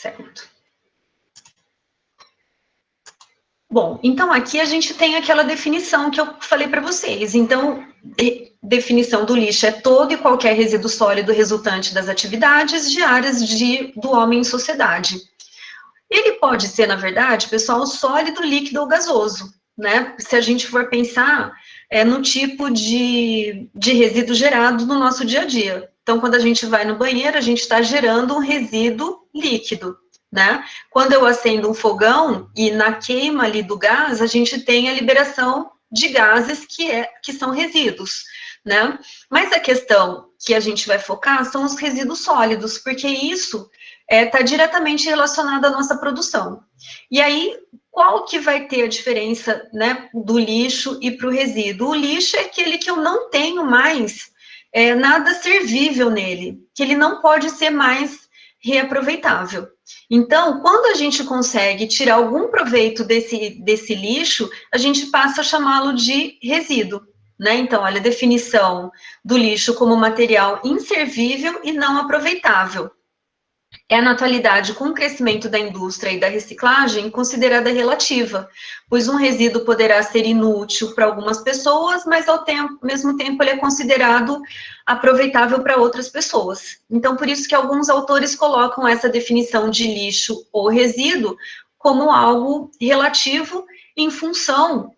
certo? Bom, então aqui a gente tem aquela definição que eu falei para vocês. Então, definição do lixo é todo e qualquer resíduo sólido resultante das atividades diárias do homem em sociedade. Ele pode ser, na verdade, pessoal, sólido, líquido ou gasoso, né? Se a gente for pensar no tipo de resíduo gerado no nosso dia a dia. Então, quando a gente vai no banheiro, a gente está gerando um resíduo líquido, né? Quando eu acendo um fogão e na queima ali do gás, a gente tem a liberação de gases que são resíduos, né? Mas a questão que a gente vai focar são os resíduos sólidos, porque isso está diretamente relacionado à nossa produção. E aí, qual que vai ter a diferença, né, do lixo e para o resíduo? O lixo é aquele que eu não tenho mais nada servível nele, que ele não pode ser mais reaproveitável. Então, quando a gente consegue tirar algum proveito desse lixo, a gente passa a chamá-lo de resíduo, né? Então, olha a definição do lixo como material inservível e não aproveitável. É, na atualidade, com o crescimento da indústria e da reciclagem, considerada relativa, pois um resíduo poderá ser inútil para algumas pessoas, mas ao mesmo tempo ele é considerado aproveitável para outras pessoas. Então, por isso que alguns autores colocam essa definição de lixo ou resíduo como algo relativo em função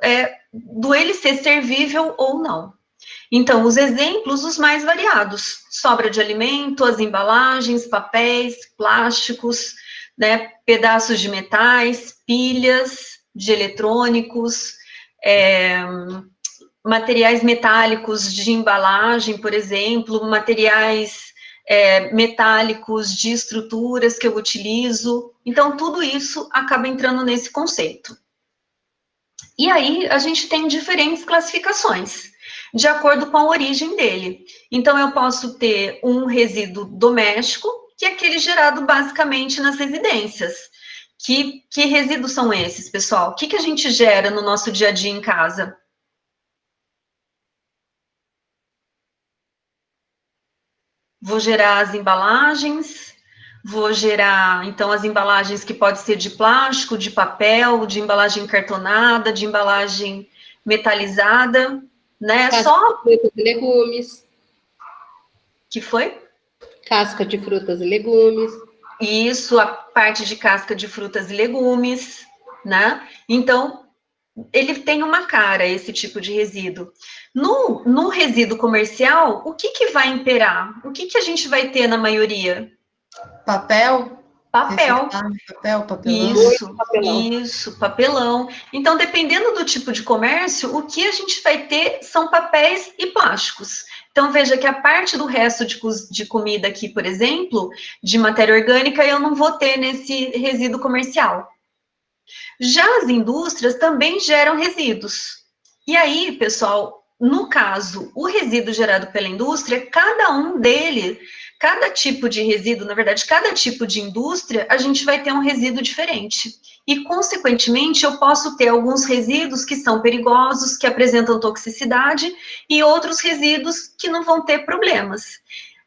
do ele ser servível ou não. Então, os exemplos, os mais variados, sobra de alimento, as embalagens, papéis, plásticos, né, pedaços de metais, pilhas de eletrônicos, materiais metálicos de embalagem, por exemplo, materiais metálicos de estruturas que eu utilizo. Então, tudo isso acaba entrando nesse conceito. E aí, a gente tem diferentes classificações, de acordo com a origem dele. Então, eu posso ter um resíduo doméstico, que é aquele gerado basicamente nas residências. Que resíduos são esses, pessoal? O que a gente gera no nosso dia a dia em casa? Vou gerar as embalagens, vou gerar, então, as embalagens que pode ser de plástico, de papel, de embalagem cartonada, de embalagem metalizada, né? Casca de frutas e legumes. Que foi? Casca de frutas e legumes. Isso, a parte de casca de frutas e legumes, né? Então, ele tem uma cara, esse tipo de resíduo. No resíduo comercial, o que vai imperar? O que a gente vai ter na maioria? Papel? Papel. Papel, papelão. Isso, papelão. Então, dependendo do tipo de comércio, o que a gente vai ter são papéis e plásticos. Então, veja que a parte do resto de comida aqui, por exemplo, de matéria orgânica, eu não vou ter nesse resíduo comercial. Já as indústrias também geram resíduos. E aí, pessoal, no caso, o resíduo gerado pela indústria, cada tipo de resíduo, na verdade, cada tipo de indústria, a gente vai ter um resíduo diferente. E, consequentemente, eu posso ter alguns resíduos que são perigosos, que apresentam toxicidade, e outros resíduos que não vão ter problemas.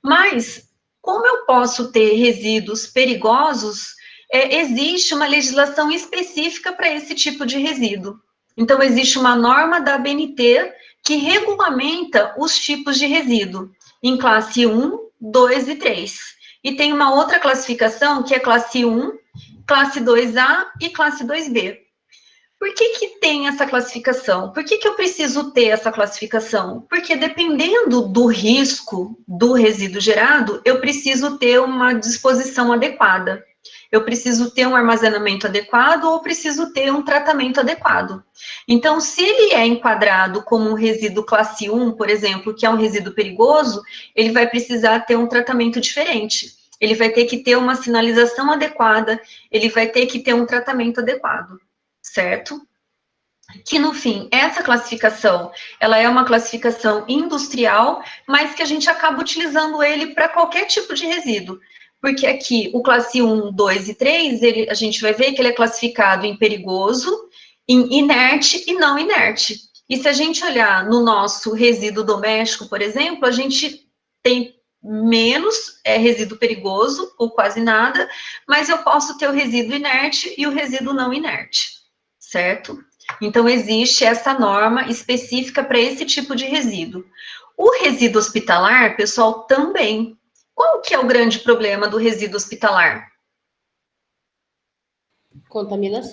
Mas, como eu posso ter resíduos perigosos, existe uma legislação específica para esse tipo de resíduo. Então, existe uma norma da ABNT que regulamenta os tipos de resíduo, em classe 1, 2 e 3. E tem uma outra classificação, que é classe 1, classe 2A e classe 2B. Por que tem essa classificação? Por que eu preciso ter essa classificação? Porque dependendo do risco do resíduo gerado, eu preciso ter uma disposição adequada. Eu preciso ter um armazenamento adequado ou preciso ter um tratamento adequado. Então, se ele é enquadrado como um resíduo classe 1, por exemplo, que é um resíduo perigoso, ele vai precisar ter um tratamento diferente. Ele vai ter que ter uma sinalização adequada, ele vai ter que ter um tratamento adequado, certo? Que, no fim, essa classificação, ela é uma classificação industrial, mas que a gente acaba utilizando ele para qualquer tipo de resíduo. Porque aqui, o classe 1, 2 e 3, a gente vai ver que ele é classificado em perigoso, em inerte e não inerte. E se a gente olhar no nosso resíduo doméstico, por exemplo, a gente tem menos resíduo perigoso, ou quase nada, mas eu posso ter o resíduo inerte e o resíduo não inerte, certo? Então, existe essa norma específica para esse tipo de resíduo. O resíduo hospitalar, pessoal, também. Qual que é o grande problema do resíduo hospitalar? Contaminação.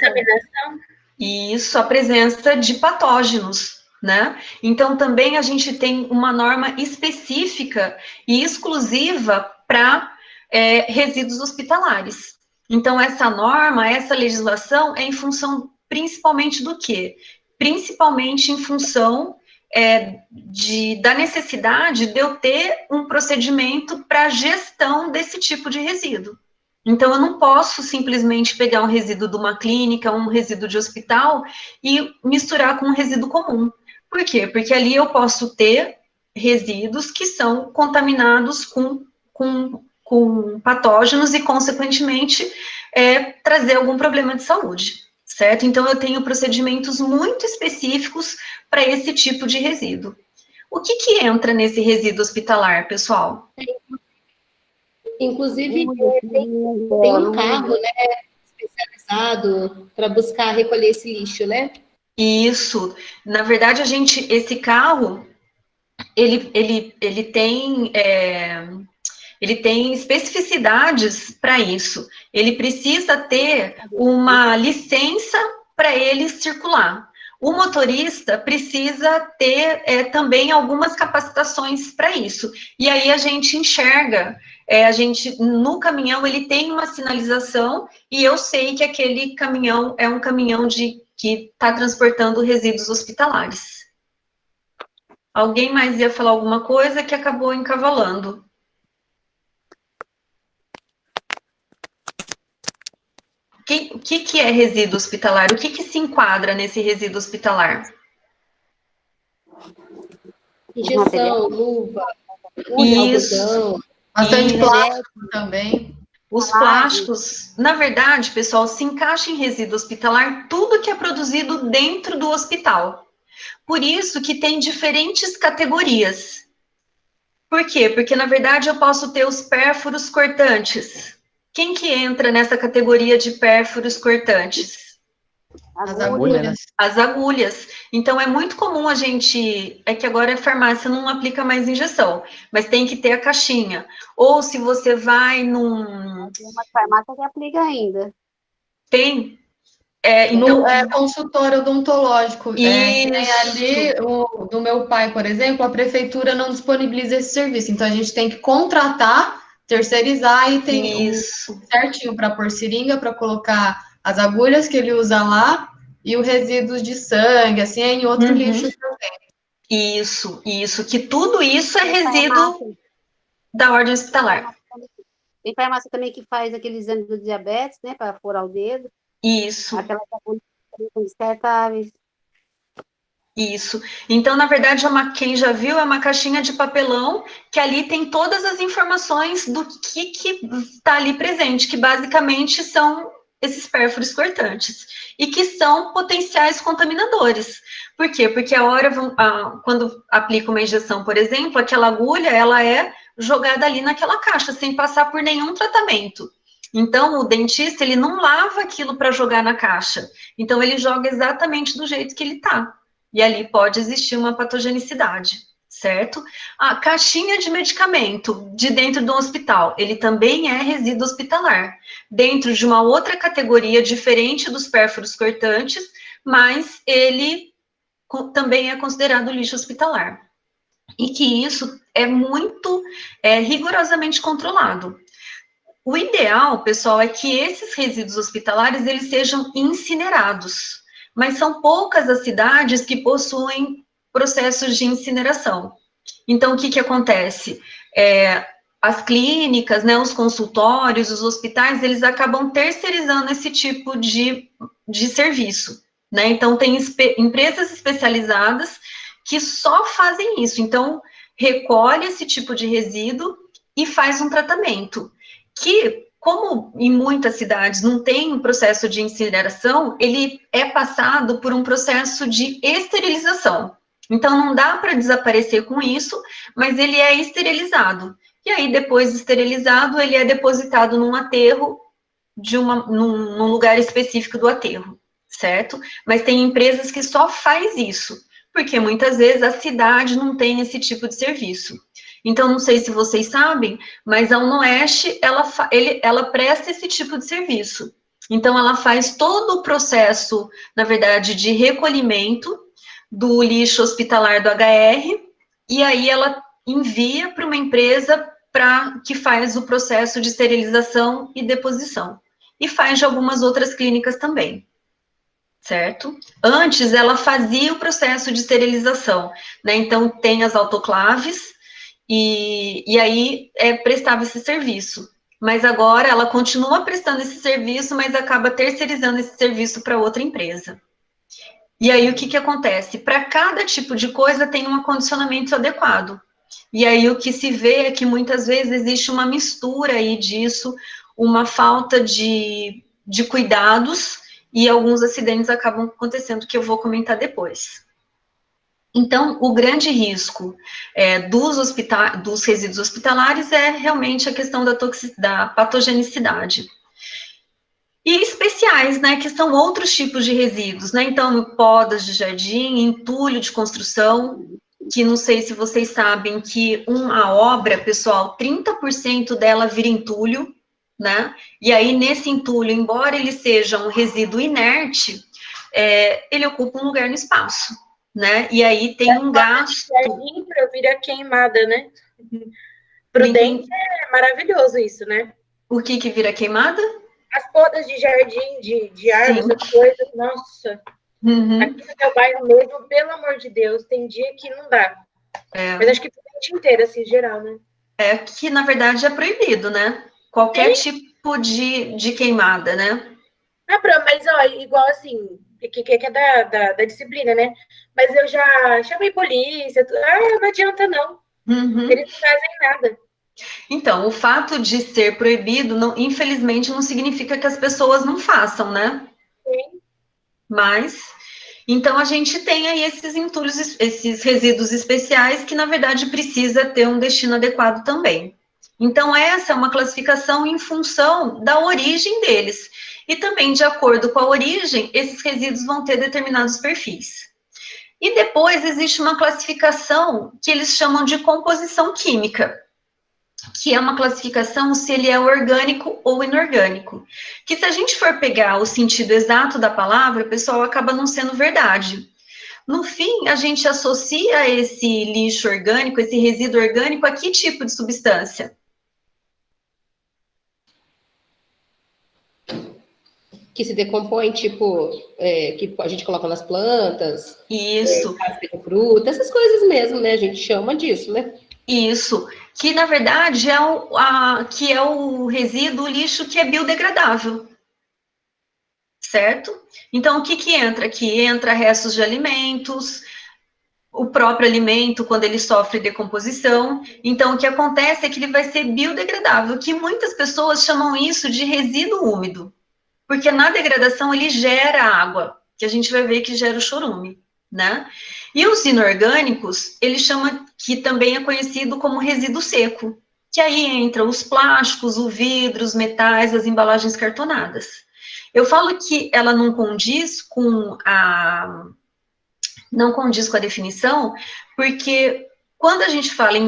Isso, a presença de patógenos, né? Então, também a gente tem uma norma específica e exclusiva para resíduos hospitalares. Então, essa norma, essa legislação é em função principalmente do quê? Principalmente em função da necessidade de eu ter um procedimento para gestão desse tipo de resíduo. Então, eu não posso simplesmente pegar um resíduo de uma clínica, um resíduo de hospital e misturar com um resíduo comum. Por quê? Porque ali eu posso ter resíduos que são contaminados com patógenos e, consequentemente, trazer algum problema de saúde, certo? Então, eu tenho procedimentos muito específicos para esse tipo de resíduo. O que entra nesse resíduo hospitalar, pessoal? Inclusive, tem um carro, né, especializado para buscar recolher esse lixo, né? Isso. Na verdade, esse carro, ele tem especificidades para isso. Ele precisa ter uma licença para ele circular. O motorista precisa ter também algumas capacitações para isso. E aí a gente enxerga, no caminhão ele tem uma sinalização e eu sei que aquele caminhão é um caminhão que está transportando resíduos hospitalares. Alguém mais ia falar alguma coisa que acabou encavalando? O que é resíduo hospitalar? O que se enquadra nesse resíduo hospitalar? Injeção, luva, Isso. algodão. Bastante plástico também. Os plásticos, na verdade, pessoal, se encaixa em resíduo hospitalar tudo que é produzido dentro do hospital. Por isso que tem diferentes categorias. Por quê? Porque, na verdade, eu posso ter os pérfuros cortantes. Quem que entra nessa categoria de pérfuros cortantes? As agulhas. As agulhas. Então, é muito comum a gente... É que agora a farmácia não aplica mais injeção, mas tem que ter a caixinha. Ou se você vai num... Tem uma farmácia que aplica ainda. Tem... No consultório odontológico. Isso. Tem ali, do meu pai, por exemplo, a prefeitura não disponibiliza esse serviço. Então, a gente tem que contratar, terceirizar e tem certinho para pôr seringa, para colocar as agulhas que ele usa lá e os resíduos de sangue, assim, é em outro lixo também. Isso. Que tudo isso é resíduo da ordem hospitalar. Tem farmácia também que faz aquele exame do diabetes, né, para furar o dedo. Isso. Aquelas agulhas descartáveis. Isso. Então, na verdade, quem já viu, é uma caixinha de papelão que ali tem todas as informações do que está ali presente, que basicamente são esses pérfuros cortantes, e que são potenciais contaminadores. Por quê? Porque quando aplica uma injeção, por exemplo, aquela agulha, ela é jogada ali naquela caixa, sem passar por nenhum tratamento. Então, o dentista, ele não lava aquilo para jogar na caixa. Então, ele joga exatamente do jeito que ele está. E ali pode existir uma patogenicidade, certo? A caixinha de medicamento de dentro do hospital, ele também é resíduo hospitalar, dentro de uma outra categoria diferente dos pérfuros cortantes, mas ele também é considerado lixo hospitalar. E que isso é muito rigorosamente controlado. O ideal, pessoal, é que esses resíduos hospitalares eles sejam incinerados, mas são poucas as cidades que possuem processos de incineração. Então, o que acontece? As clínicas, né, os consultórios, os hospitais, eles acabam terceirizando esse tipo de serviço, né? Então, tem empresas especializadas que só fazem isso. Então, recolhe esse tipo de resíduo e faz um tratamento. Que, como em muitas cidades não tem um processo de incineração, ele é passado por um processo de esterilização. Então, não dá para desaparecer com isso, mas ele é esterilizado. e aí, depois de esterilizado, ele é depositado num aterro, num lugar específico do aterro, certo? Mas tem empresas que só faz isso, porque muitas vezes a cidade não tem esse tipo de serviço. Então, não sei se vocês sabem, mas a UnoOeste, ela presta esse tipo de serviço. Então, ela faz todo o processo, na verdade, de recolhimento do lixo hospitalar do HR, e aí ela envia para uma empresa que faz o processo de esterilização e deposição. E faz de algumas outras clínicas também, certo? Antes, ela fazia o processo de esterilização, né? Então, tem as autoclaves, e aí prestava esse serviço. Mas agora ela continua prestando esse serviço, mas acaba terceirizando esse serviço para outra empresa. E aí o que acontece? Para cada tipo de coisa tem um acondicionamento adequado. E aí o que se vê é que muitas vezes existe uma mistura aí disso, uma falta de cuidados, e alguns acidentes acabam acontecendo, que eu vou comentar depois. Então, o grande risco dos resíduos hospitalares é realmente a questão da patogenicidade. E especiais, né, que são outros tipos de resíduos, né, então, podas de jardim, entulho de construção, que não sei se vocês sabem que uma obra, pessoal, 30% dela vira entulho, né, e aí nesse entulho, embora ele seja um resíduo inerte, ele ocupa um lugar no espaço, né, e aí tem um gasto... Vira queimada, né? Prudente é maravilhoso isso, né? O que vira queimada? As podas de jardim, de árvores, essas coisas, nossa. Uhum. Aqui no meu bairro mesmo, pelo amor de Deus, tem dia que não dá. Mas acho que o dia inteiro, assim, geral, né? Que, na verdade, é proibido, né? Qualquer tipo de queimada, né? Mas, ó, igual assim, que é da disciplina, né? Mas eu já chamei polícia, não adianta não. Uhum. Eles não fazem nada. Então, o fato de ser proibido, infelizmente, não significa que as pessoas não façam, né? Sim. Mas, então, a gente tem aí esses entulhos, esses resíduos especiais que, na verdade, precisa ter um destino adequado também. Então, essa é uma classificação em função da origem deles. E também, de acordo com a origem, esses resíduos vão ter determinados perfis. E depois existe uma classificação que eles chamam de composição química, que é uma classificação se ele é orgânico ou inorgânico. Que se a gente for pegar o sentido exato da palavra, pessoal, acaba não sendo verdade. No fim, a gente associa esse lixo orgânico, esse resíduo orgânico, a que tipo de substância? Que se decompõe, tipo, que a gente coloca nas plantas. Isso. Casca de fruta, essas coisas mesmo, né? A gente chama disso, né? Isso. Que, na verdade, é o resíduo, o lixo que é biodegradável. Certo? Então, o que entra aqui? Entra restos de alimentos, o próprio alimento, quando ele sofre decomposição. Então, o que acontece é que ele vai ser biodegradável, que muitas pessoas chamam isso de resíduo úmido. Porque na degradação ele gera água, que a gente vai ver que gera o chorume, né? E os inorgânicos, ele chama, que também é conhecido como resíduo seco, que aí entra os plásticos, o vidro, os metais, as embalagens cartonadas. Eu falo que ela não condiz com a definição, porque quando a gente fala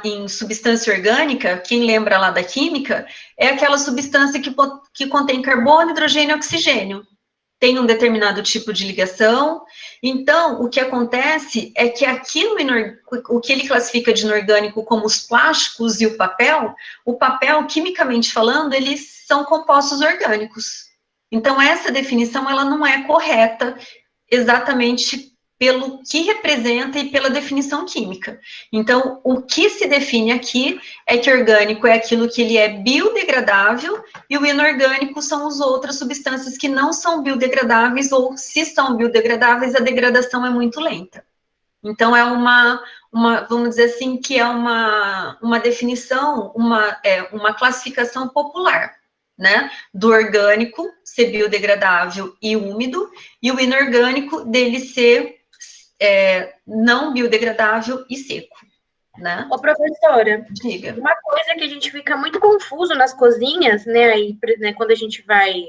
em substância orgânica, quem lembra lá da química, é aquela substância que contém carbono, hidrogênio e oxigênio. Tem um determinado tipo de ligação. Então, o que acontece é que o que ele classifica de inorgânico como os plásticos e o papel, quimicamente falando, eles são compostos orgânicos. Então, essa definição, ela não é correta exatamente pelo que representa e pela definição química. Então, o que se define aqui é que orgânico é aquilo que ele é biodegradável e o inorgânico são as outras substâncias que não são biodegradáveis ou, se são biodegradáveis, a degradação é muito lenta. Então, é vamos dizer assim, que é uma definição, uma classificação popular, né, do orgânico ser biodegradável e úmido, e o inorgânico dele ser não biodegradável e seco. né? Ô, professora, Diga. uma coisa que a gente fica muito confuso nas cozinhas, né, aí, né, quando a gente vai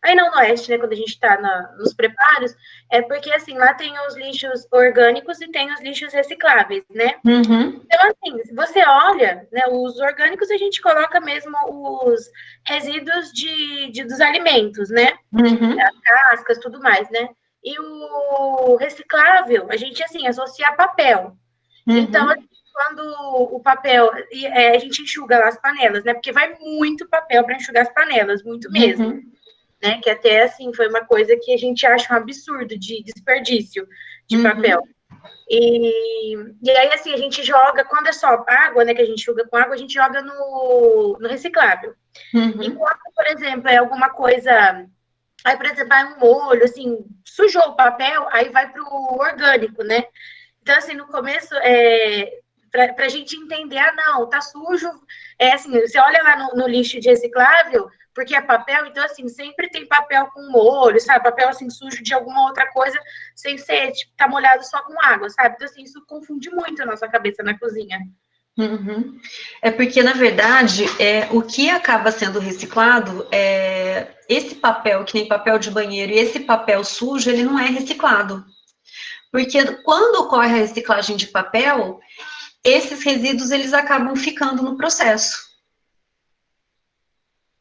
aí no Oeste, né, quando a gente está nos preparos, é porque, assim, lá tem os lixos orgânicos e tem os lixos recicláveis, né? Uhum. Então, assim, se você olha, né, os orgânicos a gente coloca mesmo os resíduos dos alimentos, né? Uhum. As cascas, tudo mais, né? E o reciclável, a gente, assim, associa a papel. Então, Uhum. assim, quando o papel, a gente enxuga lá as panelas, né? Porque vai muito papel para enxugar as panelas, muito mesmo. Uhum. Né? Que até, assim, foi uma coisa que a gente acha um absurdo de desperdício de papel. E aí, assim, a gente joga, quando é só água, né, que a gente enxuga com água, a gente joga no reciclável. Uhum. E quando, por exemplo, é alguma coisa... Aí, por exemplo, vai um molho, assim, sujou o papel, aí vai para o orgânico, né? Então, assim, no começo, para a gente entender, não, tá sujo, assim, você olha lá no lixo de reciclável, porque é papel, então, assim, sempre tem papel com molho, sabe? Papel, assim, sujo de alguma outra coisa, sem ser, tipo, tá molhado só com água, sabe? Então, assim, isso confunde muito a nossa cabeça na cozinha. Uhum. É porque, na verdade, o que acaba sendo reciclado é esse papel, que nem papel de banheiro, e esse papel sujo, ele não é reciclado. Porque quando ocorre a reciclagem de papel, esses resíduos, eles acabam ficando no processo.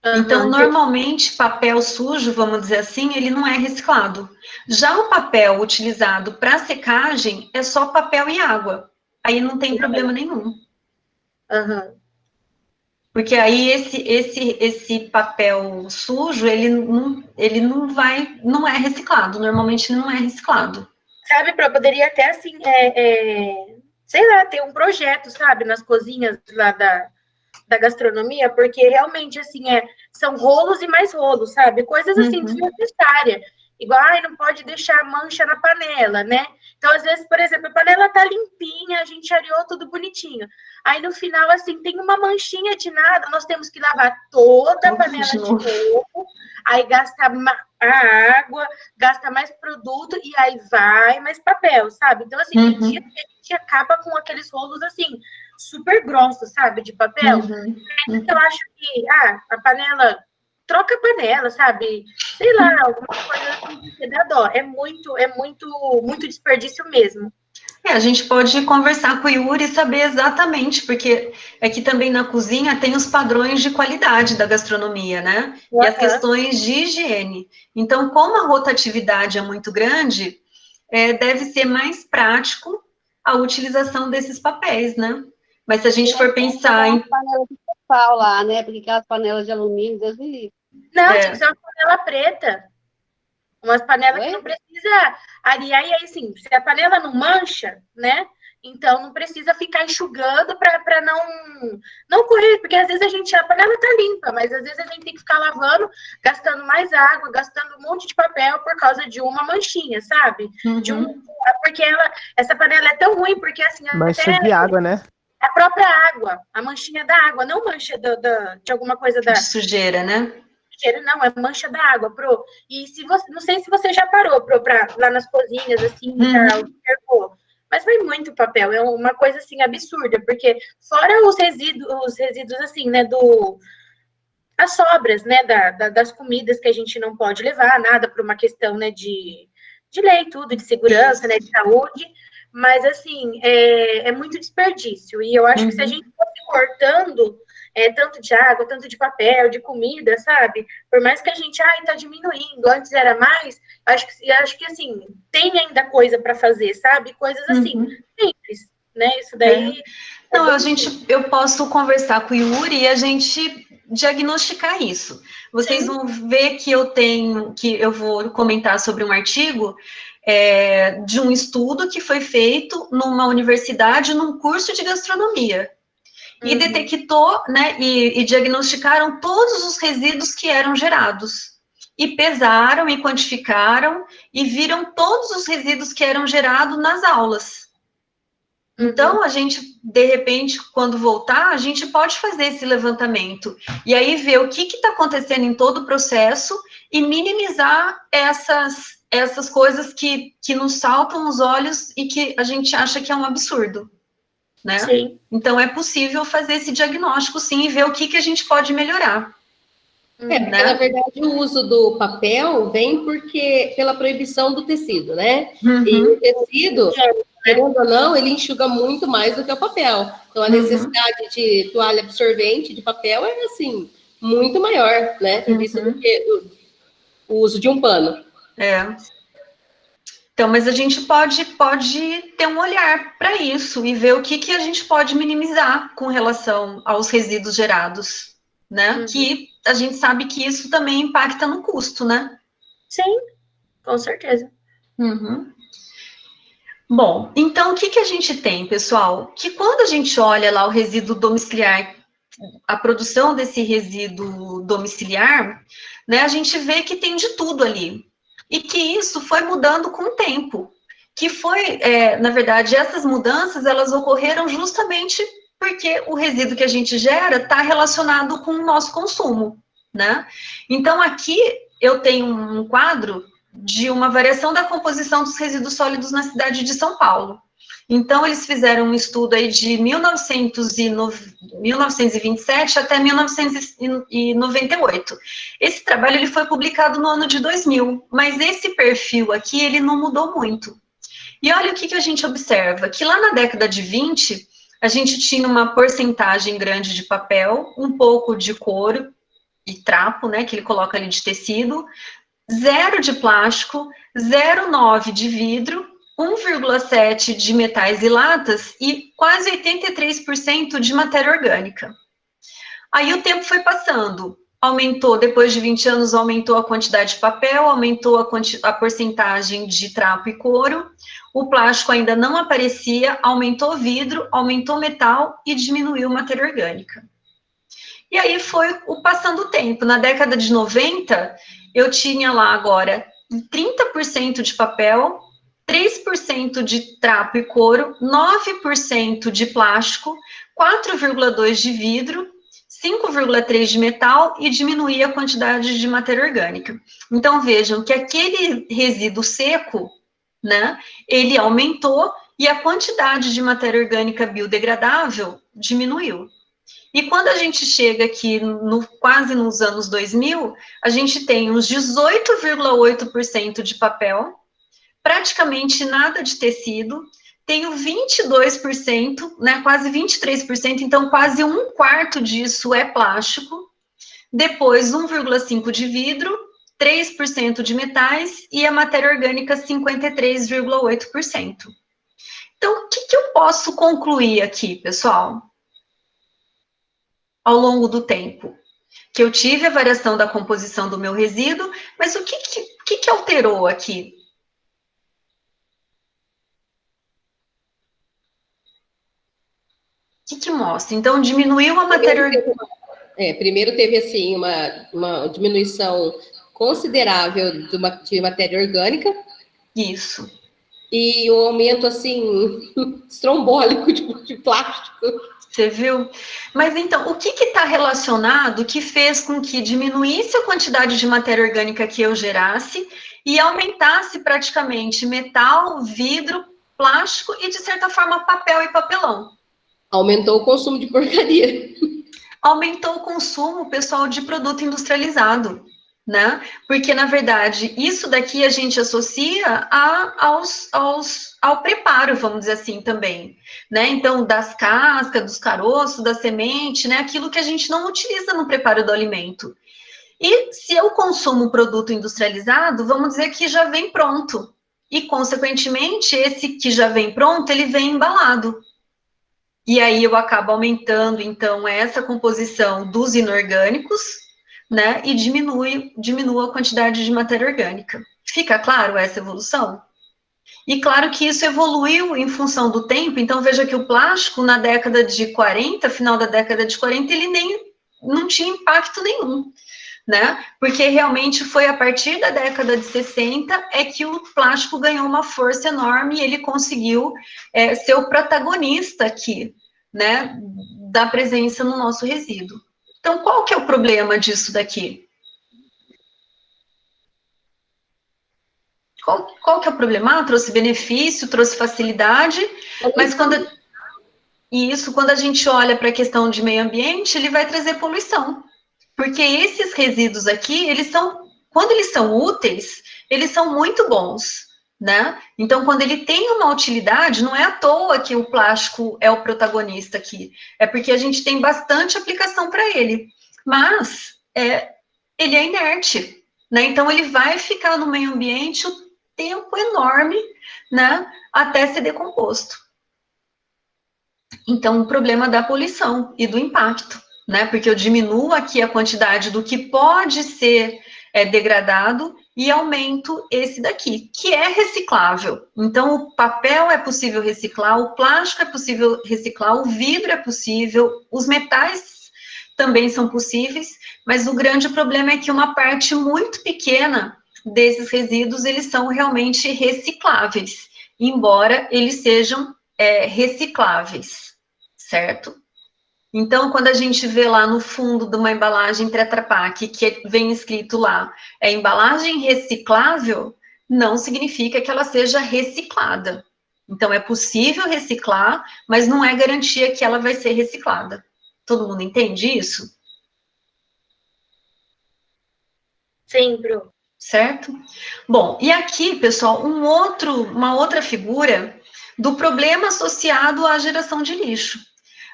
Então, normalmente, papel sujo, vamos dizer assim, ele não é reciclado. Já o papel utilizado para secagem é só papel e água. Aí não tem problema nenhum. Porque aí esse papel sujo, ele não é reciclado. Normalmente ele não é reciclado. Sabe, poderia até, assim, sei lá, ter um projeto, sabe, nas cozinhas lá da gastronomia, porque realmente, assim, são rolos e mais rolos, sabe? Coisas, assim, desnecessárias. Igual, não pode deixar mancha na panela, né? Então, às vezes, por exemplo, a panela tá limpinha, a gente areou tudo bonitinho. Aí, no final, assim, tem uma manchinha de nada, nós temos que lavar toda a panela de novo, aí gasta a água, gasta mais produto, e aí vai mais papel, sabe? Então, assim, tem dia que a gente acaba com aqueles rolos, assim, super grossos, sabe, de papel. Eu acho que, a panela, troca a panela, sabe? Sei lá, alguma coisa assim que dá dó. É muito desperdício mesmo. A gente pode conversar com o Yuri e saber exatamente, porque aqui também na cozinha tem os padrões de qualidade da gastronomia, né? E as questões de higiene. Então, como a rotatividade é muito grande, deve ser mais prático a utilização desses papéis, né? Mas se a gente for pensar em... panelas de pau lá, né? Porque aquelas panelas de alumínio, Deus me livre. Não, tinha que ser uma panela preta. Umas panelas que não precisa arear, e aí, assim, se a panela não mancha, né? Então, não precisa ficar enxugando para não correr, porque às vezes a panela tá limpa, mas às vezes a gente tem que ficar lavando, gastando mais água, gastando um monte de papel por causa de uma manchinha, sabe? Porque essa panela é tão ruim, porque assim... Mancha de água, né? A própria água, a manchinha da água, não mancha de alguma coisa de sujeira, né? Não, é mancha da água, E se você, não sei se você já parou, lá nas cozinhas, assim, já observou, mas vai muito papel, é uma coisa, assim, absurda, porque fora os resíduos assim, né, as sobras, né, das comidas que a gente não pode levar, nada por uma questão, né, de lei, tudo, de segurança, né, de saúde, mas, assim, é muito desperdício, e eu acho que se a gente fosse cortando tanto de água, tanto de papel, de comida, sabe? Por mais que a gente, tá diminuindo, antes era mais, acho que assim, tem ainda coisa para fazer, sabe? Coisas assim, simples, né? Isso daí... Não, eu posso conversar com o Yuri e a gente diagnosticar isso. Vocês vão ver que eu vou comentar sobre um artigo de um estudo que foi feito numa universidade, num curso de gastronomia. E detectou, né, e diagnosticaram todos os resíduos que eram gerados. E pesaram e quantificaram e viram todos os resíduos que eram gerados nas aulas. Então, a gente, de repente, quando voltar, a gente pode fazer esse levantamento. E aí ver o que está acontecendo em todo o processo e minimizar essas coisas que nos saltam os olhos e que a gente acha que é um absurdo. né? Sim. Então, é possível fazer esse diagnóstico, sim, e ver o que a gente pode melhorar. Porque, na verdade, o uso do papel vem pela proibição do tecido, né? E o tecido, querendo ou não, ele enxuga muito mais do que o papel. Então, a necessidade de toalha absorvente de papel é, assim, muito maior, né? Previsto do que o uso de um pano. Então, mas a gente pode ter um olhar para isso e ver o que a gente pode minimizar com relação aos resíduos gerados, né? Que a gente sabe que isso também impacta no custo, né? Sim, com certeza. Bom, então o que a gente tem, pessoal? Que quando a gente olha lá o resíduo domiciliar, a produção desse resíduo domiciliar, né, a gente vê que tem de tudo ali. E que isso foi mudando com o tempo. Que foi, na verdade, essas mudanças, elas ocorreram justamente porque o resíduo que a gente gera está relacionado com o nosso consumo, né? Então, aqui eu tenho um quadro de uma variação da composição dos resíduos sólidos na cidade de São Paulo. Então, eles fizeram um estudo aí de 1927 até 1998. Esse trabalho ele foi publicado no ano de 2000, mas esse perfil aqui, ele não mudou muito. E olha o que a gente observa, que lá na década de 20, a gente tinha uma porcentagem grande de papel, um pouco de couro e trapo, né, que ele coloca ali de tecido, 0 de plástico, 0,9 de vidro, 1,7 de metais e latas e quase 83% de matéria orgânica. Aí o tempo foi passando, aumentou, depois de 20 anos, aumentou a quantidade de papel, aumentou a porcentagem de trapo e couro, o plástico ainda não aparecia, aumentou vidro, aumentou metal e diminuiu matéria orgânica. E aí foi o passando o tempo. Na década de 90, eu tinha lá agora 30% de papel, 3% de trapo e couro, 9% de plástico, 4,2% de vidro, 5,3% de metal e diminuir a quantidade de matéria orgânica. Então, vejam que aquele resíduo seco, né, ele aumentou e a quantidade de matéria orgânica biodegradável diminuiu. E quando a gente chega aqui, quase nos anos 2000, a gente tem uns 18,8% de papel, praticamente nada de tecido, tenho 22%, né, quase 23%, então quase um quarto disso é plástico, depois 1,5% de vidro, 3% de metais e a matéria orgânica 53,8%. Então, o que eu posso concluir aqui, pessoal? Ao longo do tempo, que eu tive a variação da composição do meu resíduo, mas o que alterou aqui? O que mostra? Então, diminuiu a matéria orgânica. Primeiro teve, assim, uma diminuição considerável de matéria orgânica. Isso. E um aumento, assim, estrombólico de plástico. Você viu? Mas, então, o que está relacionado que fez com que diminuísse a quantidade de matéria orgânica que eu gerasse e aumentasse praticamente metal, vidro, plástico e, de certa forma, papel e papelão? Aumentou o consumo de porcaria. Aumentou o consumo, pessoal, de produto industrializado, né? Porque, na verdade, isso daqui a gente associa ao preparo, vamos dizer assim, também, né? Então, das cascas, dos caroços, da semente, né? Aquilo que a gente não utiliza no preparo do alimento. E se eu consumo produto industrializado, vamos dizer que já vem pronto. E, consequentemente, esse que já vem pronto, ele vem embalado. E aí eu acabo aumentando, então, essa composição dos inorgânicos, né, e diminuo a quantidade de matéria orgânica. Fica claro essa evolução? E claro que isso evoluiu em função do tempo, então veja que o plástico na década de 40, final da década de 40, ele não tinha impacto nenhum, né? Porque realmente foi a partir da década de 60 é que o plástico ganhou uma força enorme e ele conseguiu ser o protagonista aqui, né, da presença no nosso resíduo. Então, qual que é o problema disso daqui? Qual que é o problema? Trouxe benefício, trouxe facilidade, mas quando... E isso, quando a gente olha para a questão de meio ambiente, ele vai trazer poluição. Porque esses resíduos aqui, quando eles são úteis, eles são muito bons, né? Então, quando ele tem uma utilidade, não é à toa que o plástico é o protagonista aqui. É porque a gente tem bastante aplicação para ele. Mas, ele é inerte, né? Então, ele vai ficar no meio ambiente o tempo enorme, né? Até ser decomposto. Então, o problema da poluição e do impacto, né? Porque eu diminuo aqui a quantidade do que pode ser degradado e aumento esse daqui, que é reciclável. Então, o papel é possível reciclar, o plástico é possível reciclar, o vidro é possível, os metais também são possíveis, mas o grande problema é que uma parte muito pequena desses resíduos, eles são realmente recicláveis, embora eles sejam recicláveis, certo? Então, quando a gente vê lá no fundo de uma embalagem Tetra Pak, que vem escrito lá, embalagem reciclável, não significa que ela seja reciclada. Então, é possível reciclar, mas não é garantia que ela vai ser reciclada. Todo mundo entende isso? Sim, Bru. Certo? Bom, e aqui, pessoal, uma outra figura do problema associado à geração de lixo.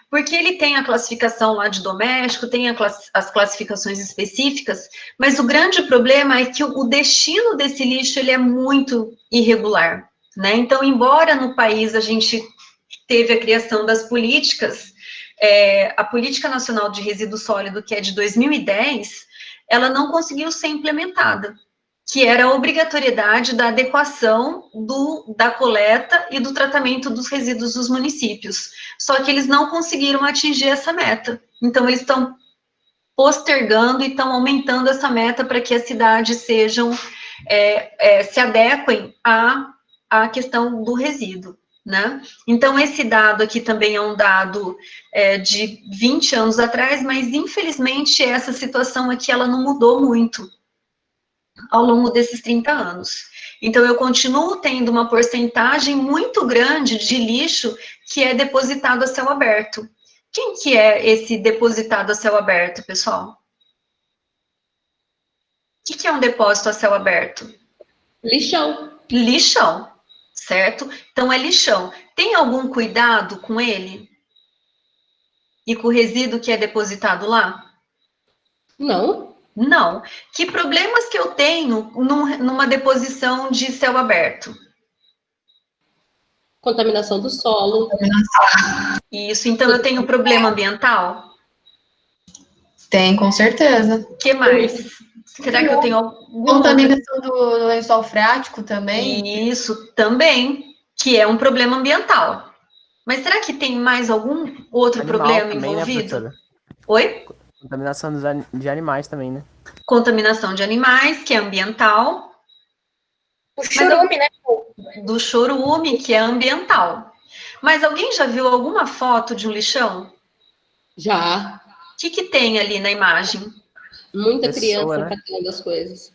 Porque ele tem a classificação lá de doméstico, tem as classificações específicas, mas o grande problema é que o destino desse lixo, ele é muito irregular, né? Então, embora no país a gente teve a criação das políticas, a Política Nacional de Resíduo Sólido, que é de 2010, ela não conseguiu ser implementada, que era a obrigatoriedade da adequação da coleta e do tratamento dos resíduos dos municípios. Só que eles não conseguiram atingir essa meta. Então, eles estão postergando e estão aumentando essa meta para que as cidades se adequem à questão do resíduo, né? Então, esse dado aqui também é um dado de 20 anos atrás, mas, infelizmente, essa situação aqui, ela não mudou muito ao longo desses 30 anos. Então, eu continuo tendo uma porcentagem muito grande de lixo que é depositado a céu aberto. Quem que é esse depositado a céu aberto, pessoal? O que é um depósito a céu aberto? Lixão. Lixão, certo? Então, é lixão. Tem algum cuidado com ele? E com o resíduo que é depositado lá? Não. Não. Que problemas que eu tenho numa deposição de céu aberto? Contaminação do solo. Isso, então eu tenho problema ambiental? Tem, com certeza. O que mais? Será que eu tenho alguma contaminação do lençol freático também? Isso, também, que é um problema ambiental. Mas será que tem mais algum outro problema também, envolvido? Né, Oi? Contaminação de animais também, né? Contaminação de animais, que é ambiental. O chorume, né? Do chorume, que é ambiental. Mas alguém já viu alguma foto de um lixão? Já. O que tem ali na imagem? Muita Pessoa, criança né? catando as coisas.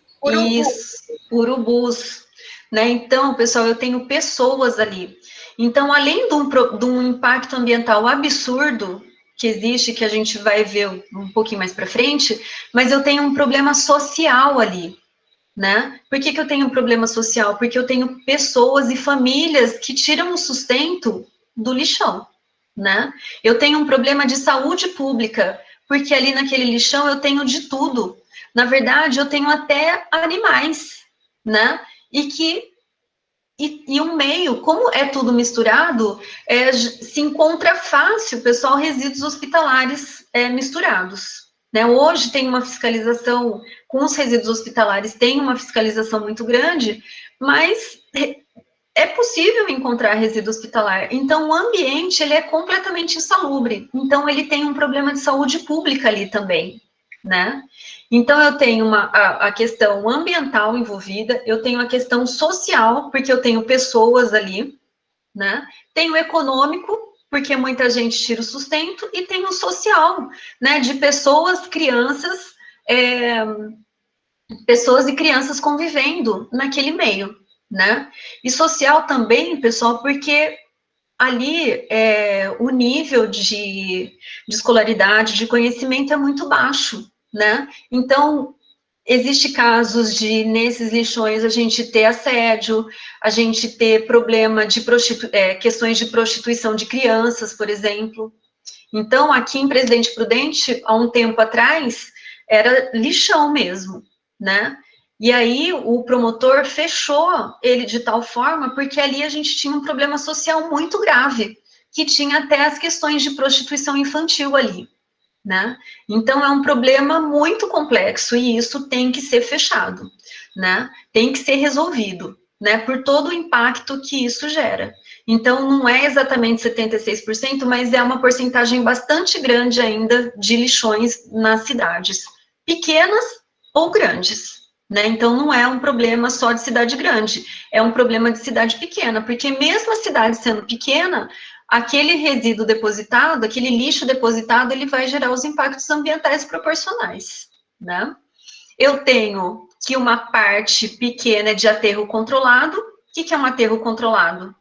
Isso, urubus. Né? Então, pessoal, eu tenho pessoas ali. Então, além de um impacto ambiental absurdo que existe, que a gente vai ver um pouquinho mais para frente, mas eu tenho um problema social ali, né? Por que eu tenho um problema social? Porque eu tenho pessoas e famílias que tiram o sustento do lixão, né? Eu tenho um problema de saúde pública, porque ali naquele lixão eu tenho de tudo. Na verdade, eu tenho até animais, né? E um meio, como é tudo misturado, se encontra fácil, pessoal, resíduos hospitalares misturados. Né? Hoje tem uma fiscalização, com os resíduos hospitalares tem uma fiscalização muito grande, mas é possível encontrar resíduo hospitalar. Então, o ambiente, ele é completamente insalubre. Então, ele tem um problema de saúde pública ali também, né? Então, eu tenho a questão ambiental envolvida, eu tenho a questão social, porque eu tenho pessoas ali, né? Tenho o econômico, porque muita gente tira o sustento, e tenho o social, né? De pessoas, pessoas e crianças convivendo naquele meio, né? E social também, pessoal, porque ali o nível de escolaridade, de conhecimento é muito baixo, né? Então, existe casos de, nesses lixões, a gente ter assédio, a gente ter problema de questões de prostituição de crianças, por exemplo. Então, aqui em Presidente Prudente, há um tempo atrás, era lixão mesmo, né? E aí, o promotor fechou ele de tal forma, porque ali a gente tinha um problema social muito grave, que tinha até as questões de prostituição infantil ali, né? Então, é um problema muito complexo, e isso tem que ser fechado, né? Tem que ser resolvido, né? Por todo o impacto que isso gera. Então, não é exatamente 76%, mas é uma porcentagem bastante grande ainda de lixões nas cidades, pequenas ou grandes, né? Então, não é um problema só de cidade grande, é um problema de cidade pequena, porque mesmo a cidade sendo pequena, aquele resíduo depositado, aquele lixo depositado, ele vai gerar os impactos ambientais proporcionais, né? Eu tenho que uma parte pequena é de aterro controlado. O que é um aterro controlado?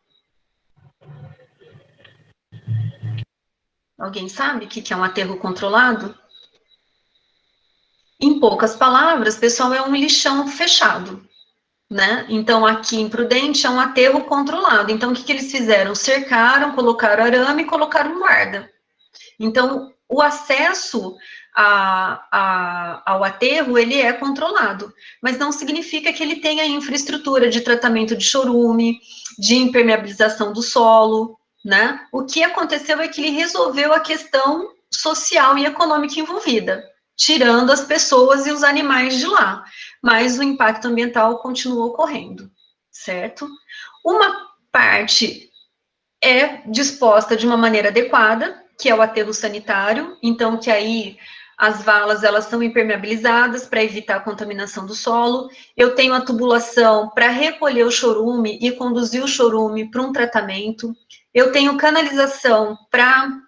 Alguém sabe o que é um aterro controlado? Em poucas palavras, pessoal, é um lixão fechado, né? Então, aqui em Prudente é um aterro controlado. Então, o que eles fizeram? Cercaram, colocaram arame e colocaram guarda. Então, o acesso ao aterro, ele é controlado, mas não significa que ele tenha infraestrutura de tratamento de chorume, de impermeabilização do solo, né? O que aconteceu é que ele resolveu a questão social e econômica envolvida, tirando as pessoas e os animais de lá, mas o impacto ambiental continua ocorrendo, certo? Uma parte é disposta de uma maneira adequada, que é o aterro sanitário, então que aí as valas, elas são impermeabilizadas para evitar a contaminação do solo. Eu tenho a tubulação para recolher o chorume e conduzir o chorume para um tratamento. Eu tenho canalização para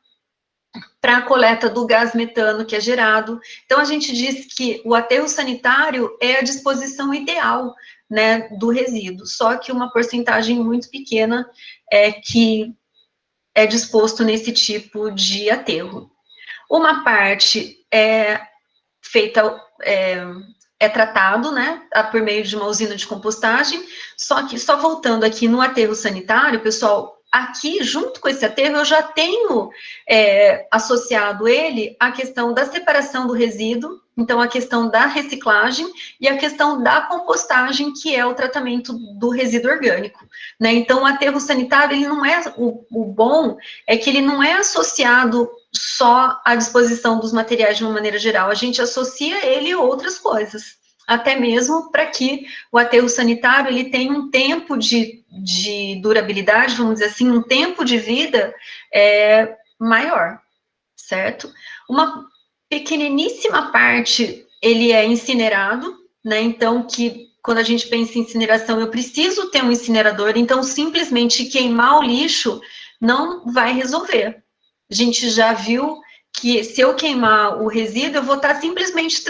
a coleta do gás metano que é gerado. Então, a gente diz que o aterro sanitário é a disposição ideal, né, do resíduo, só que uma porcentagem muito pequena que é disposto nesse tipo de aterro. Uma parte é feita, é tratado, né, por meio de uma usina de compostagem, só que, só voltando aqui no aterro sanitário, pessoal, aqui, junto com esse aterro, eu já tenho associado ele à questão da separação do resíduo, então a questão da reciclagem e a questão da compostagem, que é o tratamento do resíduo orgânico, né? Então, o aterro sanitário, ele não é, o bom é que ele não é associado só à disposição dos materiais de uma maneira geral, a gente associa ele a outras coisas, até mesmo para que o aterro sanitário, ele tenha um tempo de durabilidade, vamos dizer assim, um tempo de vida maior, certo? Uma pequeniníssima parte, ele é incinerado, né, então, que quando a gente pensa em incineração, eu preciso ter um incinerador, então, simplesmente queimar o lixo não vai resolver. A gente já viu que se eu queimar o resíduo, eu vou estar simplesmente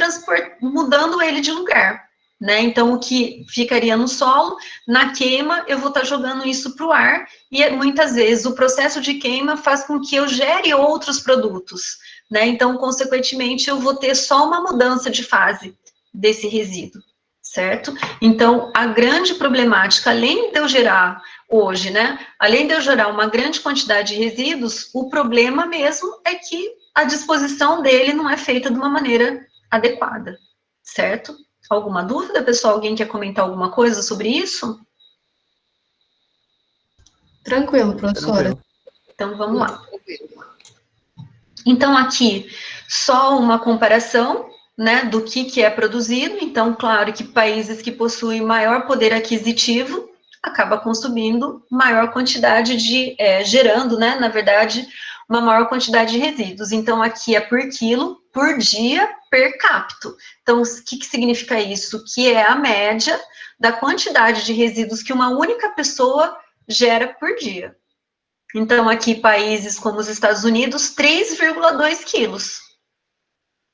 mudando ele de lugar, né? Então, o que ficaria no solo, na queima, eu vou estar jogando isso para o ar, e muitas vezes o processo de queima faz com que eu gere outros produtos, né? Então, consequentemente, eu vou ter só uma mudança de fase desse resíduo, certo? Então, a grande problemática, além de eu gerar hoje, né, além de eu gerar uma grande quantidade de resíduos, o problema mesmo é que a disposição dele não é feita de uma maneira adequada, certo? Alguma dúvida, pessoal? Alguém quer comentar alguma coisa sobre isso? Tranquilo, professora. Tranquilo. Então, vamos lá. Então, aqui, só uma comparação, né, do que é produzido. Então, claro que países que possuem maior poder aquisitivo acaba consumindo maior quantidade de, gerando, né, na verdade, uma maior quantidade de resíduos. Então, aqui é por quilo, por dia, per capita. Então, o que significa isso? Que é a média da quantidade de resíduos que uma única pessoa gera por dia. Então, aqui, países como os Estados Unidos, 3,2 quilos.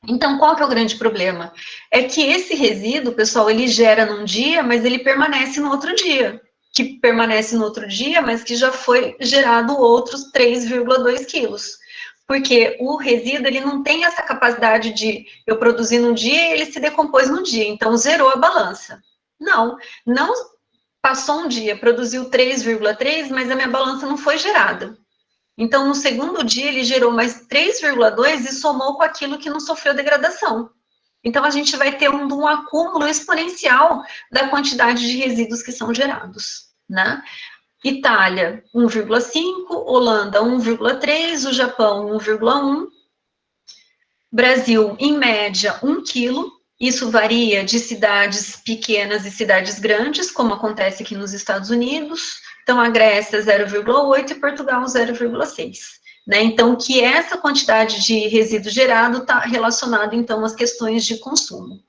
Então, qual que é o grande problema? É que esse resíduo, pessoal, ele gera num dia, mas ele permanece no outro dia. que permanece no outro dia, mas que já foi gerado outros 3,2 quilos. Porque o resíduo, ele não tem essa capacidade de eu produzir num dia e ele se decompôs no dia, então zerou a balança. Não passou um dia, produziu 3,3, mas a minha balança não foi gerada. Então, no segundo dia, ele gerou mais 3,2 e somou com aquilo que não sofreu degradação. Então, a gente vai ter um acúmulo exponencial da quantidade de resíduos que são gerados, né? Itália, 1,5, Holanda, 1,3, o Japão, 1,1, Brasil, em média, 1 quilo. Isso varia de cidades pequenas e cidades grandes, como acontece aqui nos Estados Unidos. Então, a Grécia, 0,8 e Portugal, 0,6. Né? Então, que essa quantidade de resíduo gerado está relacionado, então, às questões de consumo.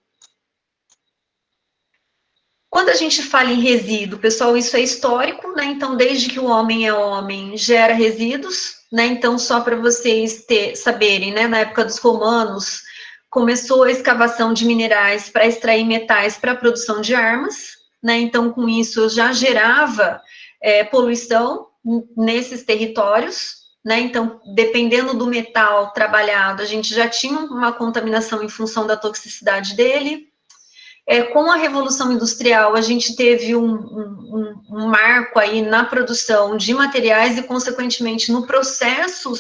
Quando a gente fala em resíduo, pessoal, isso é histórico, né? Então, desde que o homem é homem, gera resíduos, né? Então, só para vocês saberem, né? Na época dos romanos, começou a escavação de minerais para extrair metais para a produção de armas, né? Então, com isso, já gerava poluição nesses territórios, né? Então, dependendo do metal trabalhado, a gente já tinha uma contaminação em função da toxicidade dele. Com a Revolução Industrial, a gente teve um marco aí na produção de materiais e, consequentemente, no processo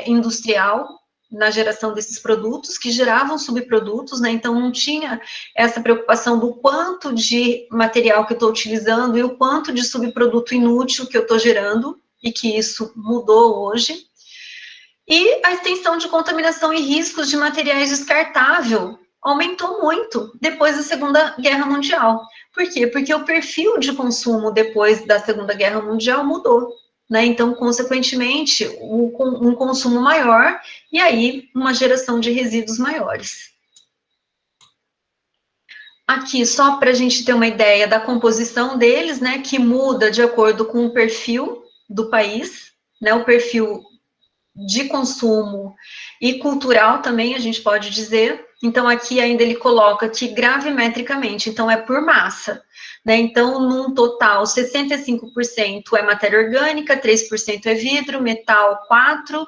industrial, na geração desses produtos, que geravam subprodutos, né? Então, não tinha essa preocupação do quanto de material que eu estou utilizando e o quanto de subproduto inútil que eu estou gerando, e que isso mudou hoje. E a extensão de contaminação e riscos de materiais descartáveis aumentou muito depois da Segunda Guerra Mundial. Por quê? Porque o perfil de consumo depois da Segunda Guerra Mundial mudou, né? Então, consequentemente, um consumo maior e aí uma geração de resíduos maiores. Aqui, só para a gente ter uma ideia da composição deles, né, que muda de acordo com o perfil do país, né, o perfil de consumo e cultural também, a gente pode dizer. Então, aqui ainda ele coloca que gravimetricamente, então é por massa, né? Então, num total, 65% é matéria orgânica, 3% é vidro, metal 4%,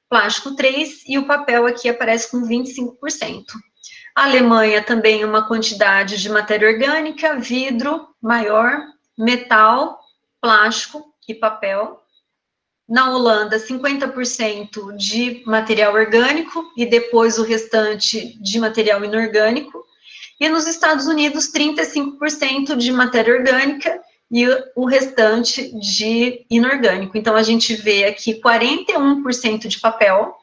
plástico 3%, e o papel aqui aparece com 25%. A Alemanha também uma quantidade de matéria orgânica, vidro maior, metal, plástico e papel. Na Holanda, 50% de material orgânico e depois o restante de material inorgânico. E nos Estados Unidos, 35% de matéria orgânica e o restante de inorgânico. Então, a gente vê aqui 41% de papel,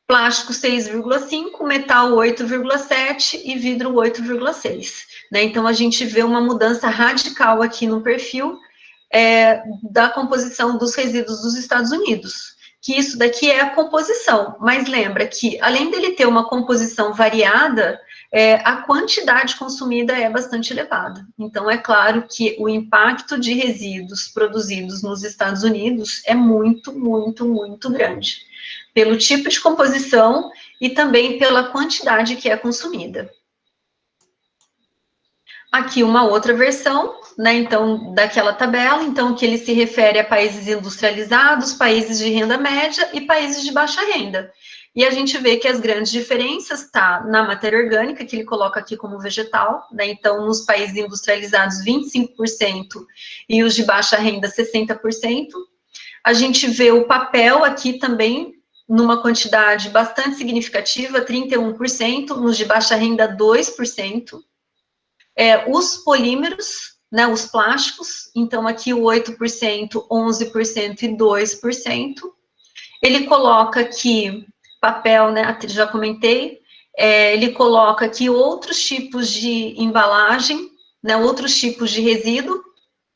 plástico 6,5%, metal 8,7% e vidro 8,6%. Né? Então, a gente vê uma mudança radical aqui no perfil da composição dos resíduos dos Estados Unidos, que isso daqui é a composição, mas lembra que, além dele ter uma composição variada, a quantidade consumida é bastante elevada. Então, é claro que o impacto de resíduos produzidos nos Estados Unidos é muito, muito, muito grande, pelo tipo de composição e também pela quantidade que é consumida. Aqui uma outra versão, né, então, daquela tabela, então, que ele se refere a países industrializados, países de renda média e países de baixa renda. E a gente vê que as grandes diferenças tá na matéria orgânica, que ele coloca aqui como vegetal, né, então, nos países industrializados, 25%, e os de baixa renda, 60%. A gente vê o papel aqui também, numa quantidade bastante significativa, 31%, nos de baixa renda, 2%. Os polímeros, né, os plásticos, então aqui o 8%, 11% e 2%. Ele coloca aqui papel, né, já comentei, ele coloca aqui outros tipos de embalagem, né, outros tipos de resíduo,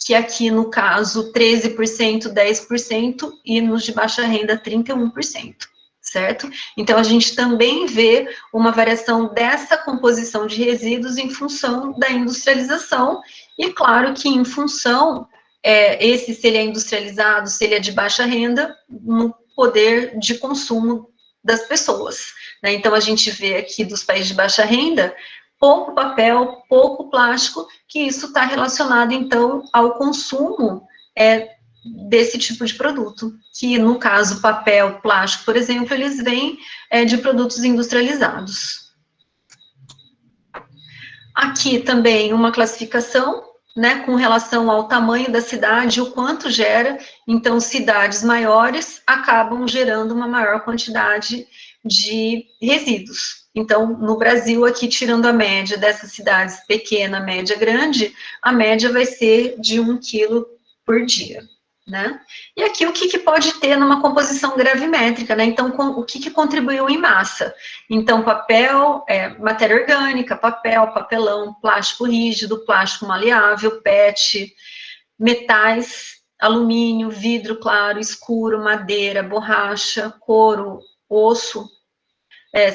que aqui no caso 13%, 10% e nos de baixa renda 31%. Certo? Então, a gente também vê uma variação dessa composição de resíduos em função da industrialização, e claro que em função, se ele é industrializado, se ele é de baixa renda, no poder de consumo das pessoas. Né? Então, a gente vê aqui dos países de baixa renda, pouco papel, pouco plástico, que isso está relacionado, então, ao consumo desse tipo de produto, que, no caso, papel, plástico, por exemplo, eles vêm de produtos industrializados. Aqui também uma classificação, né, com relação ao tamanho da cidade, o quanto gera. Então, cidades maiores acabam gerando uma maior quantidade de resíduos. Então, no Brasil, aqui, tirando a média dessas cidades pequena, média, grande, a média vai ser de 1 quilo por dia, né? E aqui, o que pode ter numa composição gravimétrica, né? Então, o que contribuiu em massa? Então, papel, matéria orgânica, papel, papelão, plástico rígido, plástico maleável, PET, metais, alumínio, vidro claro, escuro, madeira, borracha, couro, osso,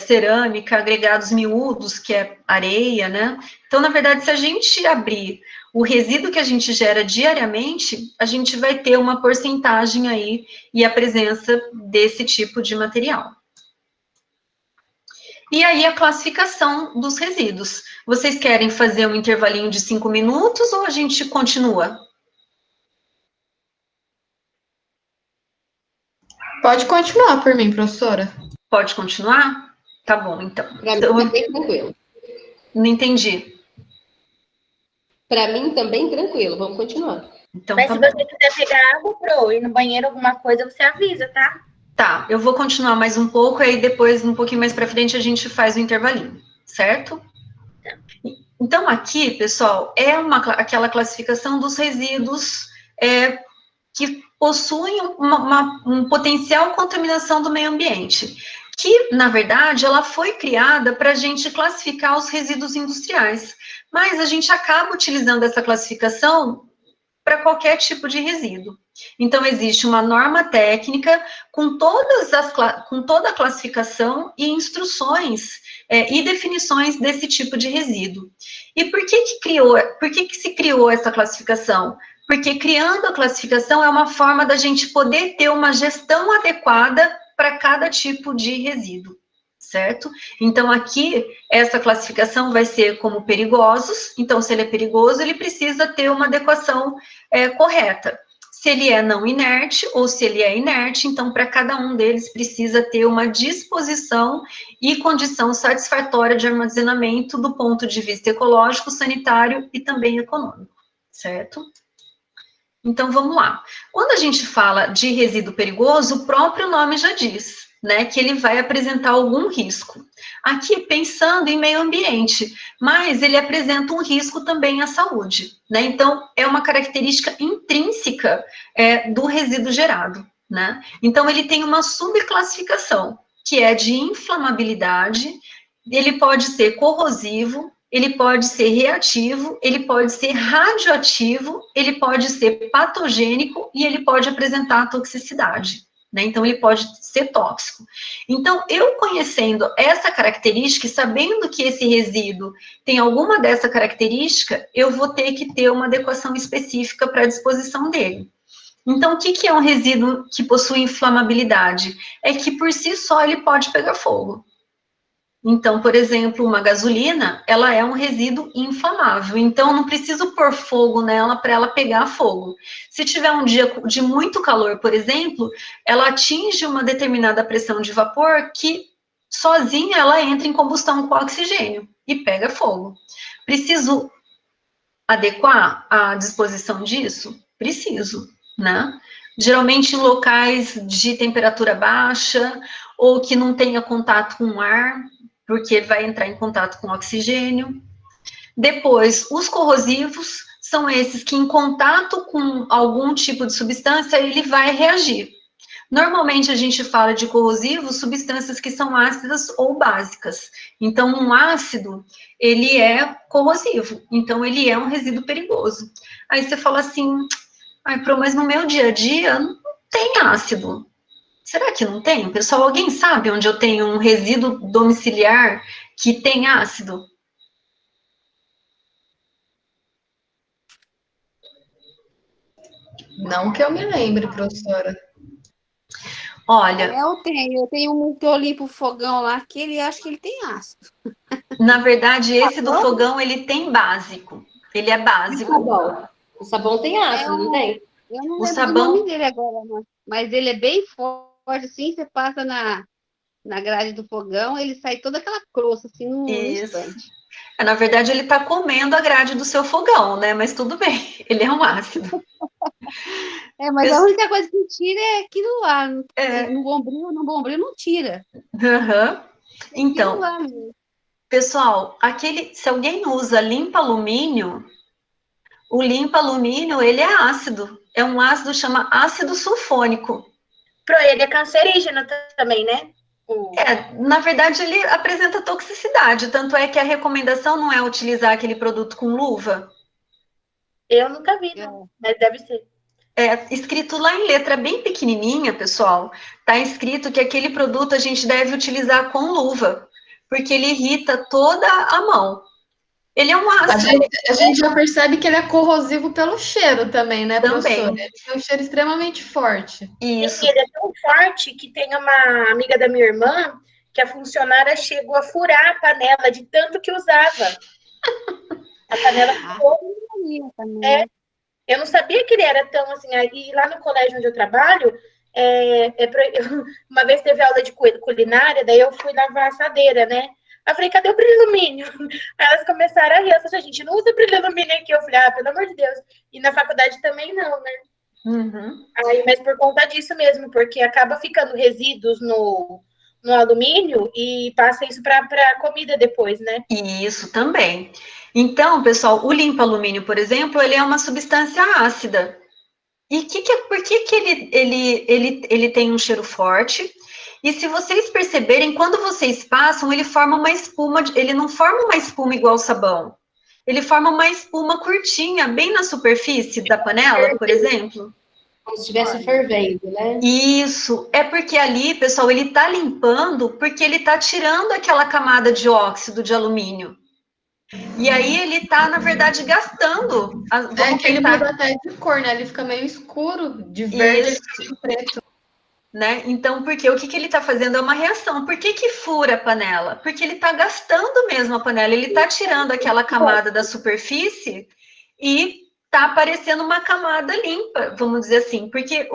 cerâmica, agregados miúdos, que é areia, né? Então, na verdade, se a gente abrir o resíduo que a gente gera diariamente, a gente vai ter uma porcentagem aí e a presença desse tipo de material. E aí, a classificação dos resíduos. Vocês querem fazer um intervalinho de 5 minutos ou a gente continua? Pode continuar por mim, professora. Pode continuar? Tá bom, então. Para mim, tá bem tranquilo. Não entendi. Para mim, também tranquilo. Vamos continuar. Então, Mas tá se bom. você quiser pegar água, Pro, ir no banheiro, alguma coisa, você avisa, tá? Tá, eu vou continuar mais um pouco, aí depois, um pouquinho mais para frente, a gente faz o intervalinho, certo? Então, aqui, pessoal, aquela classificação dos resíduos que possuem um potencial contaminação do meio ambiente, que, na verdade, ela foi criada para a gente classificar os resíduos industriais, mas a gente acaba utilizando essa classificação para qualquer tipo de resíduo. Então, existe uma norma técnica com toda a classificação e instruções e definições desse tipo de resíduo. E por que se criou essa classificação? Porque criando a classificação é uma forma da gente poder ter uma gestão adequada para cada tipo de resíduo, certo? Então, aqui, essa classificação vai ser como perigosos. Então, se ele é perigoso, ele precisa ter uma adequação correta. Se ele é não inerte ou se ele é inerte, então, para cada um deles, precisa ter uma disposição e condição satisfatória de armazenamento do ponto de vista ecológico, sanitário e também econômico, certo? Então, vamos lá. Quando a gente fala de resíduo perigoso, o próprio nome já diz, né, que ele vai apresentar algum risco. Aqui, pensando em meio ambiente, mas ele apresenta um risco também à saúde, né? Então, é uma característica intrínseca do resíduo gerado, né? Então, ele tem uma subclassificação, que é de inflamabilidade, ele pode ser corrosivo, ele pode ser reativo, ele pode ser radioativo, ele pode ser patogênico e ele pode apresentar toxicidade, né? Então, ele pode ser tóxico. Então, eu conhecendo essa característica e sabendo que esse resíduo tem alguma dessa característica, eu vou ter que ter uma adequação específica para a disposição dele. Então, o que é um resíduo que possui inflamabilidade? É que, por si só, ele pode pegar fogo. Então, por exemplo, uma gasolina, ela é um resíduo inflamável, então não preciso pôr fogo nela para ela pegar fogo. Se tiver um dia de muito calor, por exemplo, ela atinge uma determinada pressão de vapor que sozinha ela entra em combustão com oxigênio e pega fogo. Preciso adequar a disposição disso? Preciso, né? Geralmente em locais de temperatura baixa ou que não tenha contato com o ar, porque vai entrar em contato com oxigênio. Depois, os corrosivos são esses que, em contato com algum tipo de substância, ele vai reagir. Normalmente, a gente fala de corrosivos, substâncias que são ácidas ou básicas. Então, um ácido, ele é corrosivo. Então, ele é um resíduo perigoso. Aí você fala assim, mas no meu dia a dia não tem ácido. Será que não tem? Pessoal, alguém sabe onde eu tenho um resíduo domiciliar que tem ácido? Não que eu me lembre, professora. Olha... Eu tenho um que eu limpo o fogão lá, que ele acho que ele tem ácido. Na verdade, esse do fogão, ele tem básico. Ele é básico. O sabão tem ácido, não tem? Eu não O lembro sabão- o nome dele agora, mas ele é bem forte, assim, você passa na grade do fogão, ele sai toda aquela crosta, assim, no Isso. instante. Na verdade, ele está comendo a grade do seu fogão, né? Mas tudo bem, ele é um ácido. Mas Pes- a única coisa que tira é aquilo lá. É. No bombril não tira. Aham. É aquilo Então, lá mesmo. pessoal, se alguém usa limpa-alumínio, o limpa-alumínio, ele é ácido. É um ácido, chama ácido sulfônico. Ele é cancerígeno também, né? Na verdade, ele apresenta toxicidade, tanto é que a recomendação não é utilizar aquele produto com luva. Eu nunca vi, não, mas deve ser. É escrito lá em letra bem pequenininha, pessoal, tá escrito que aquele produto a gente deve utilizar com luva, porque ele irrita toda a mão. Ele é um ácido. A gente já percebe que ele é corrosivo pelo cheiro também, né, Também. professora? Ele tem um cheiro extremamente forte. Isso. E ele é tão forte que tem uma amiga da minha irmã que a funcionária chegou a furar a panela de tanto que usava. A panela ficou. Eu não sabia que ele era tão assim. E lá no colégio onde eu trabalho, uma vez teve aula de culinária, daí eu fui lavar a assadeira, né? Eu falei, cadê o brilho alumínio? Aí elas começaram a rir. Eu falei, a gente não usa brilho alumínio aqui. Eu falei, pelo amor de Deus. E na faculdade também não, né? Uhum. Mas por conta disso mesmo, porque acaba ficando resíduos no alumínio e passa isso para a comida depois, né? Isso também. Então, pessoal, o limpa-alumínio, por exemplo, ele é uma substância ácida. E por que ele tem um cheiro forte? E se vocês perceberem, quando vocês passam, ele forma uma espuma, ele não forma uma espuma igual sabão. Ele forma uma espuma curtinha, bem na superfície da panela, por exemplo. Como se estivesse fervendo, né? Isso, é porque ali, pessoal, ele está limpando porque ele está tirando aquela camada de óxido de alumínio. E aí ele está, na verdade, gastando. Que ele muda até de cor, né? Ele fica meio escuro, de verde ele fica meio preto. Né? Então, porque o que ele está fazendo é uma reação. Por que fura a panela? Porque ele está gastando mesmo a panela, ele está tirando aquela camada da superfície e está aparecendo uma camada limpa, vamos dizer assim. Por que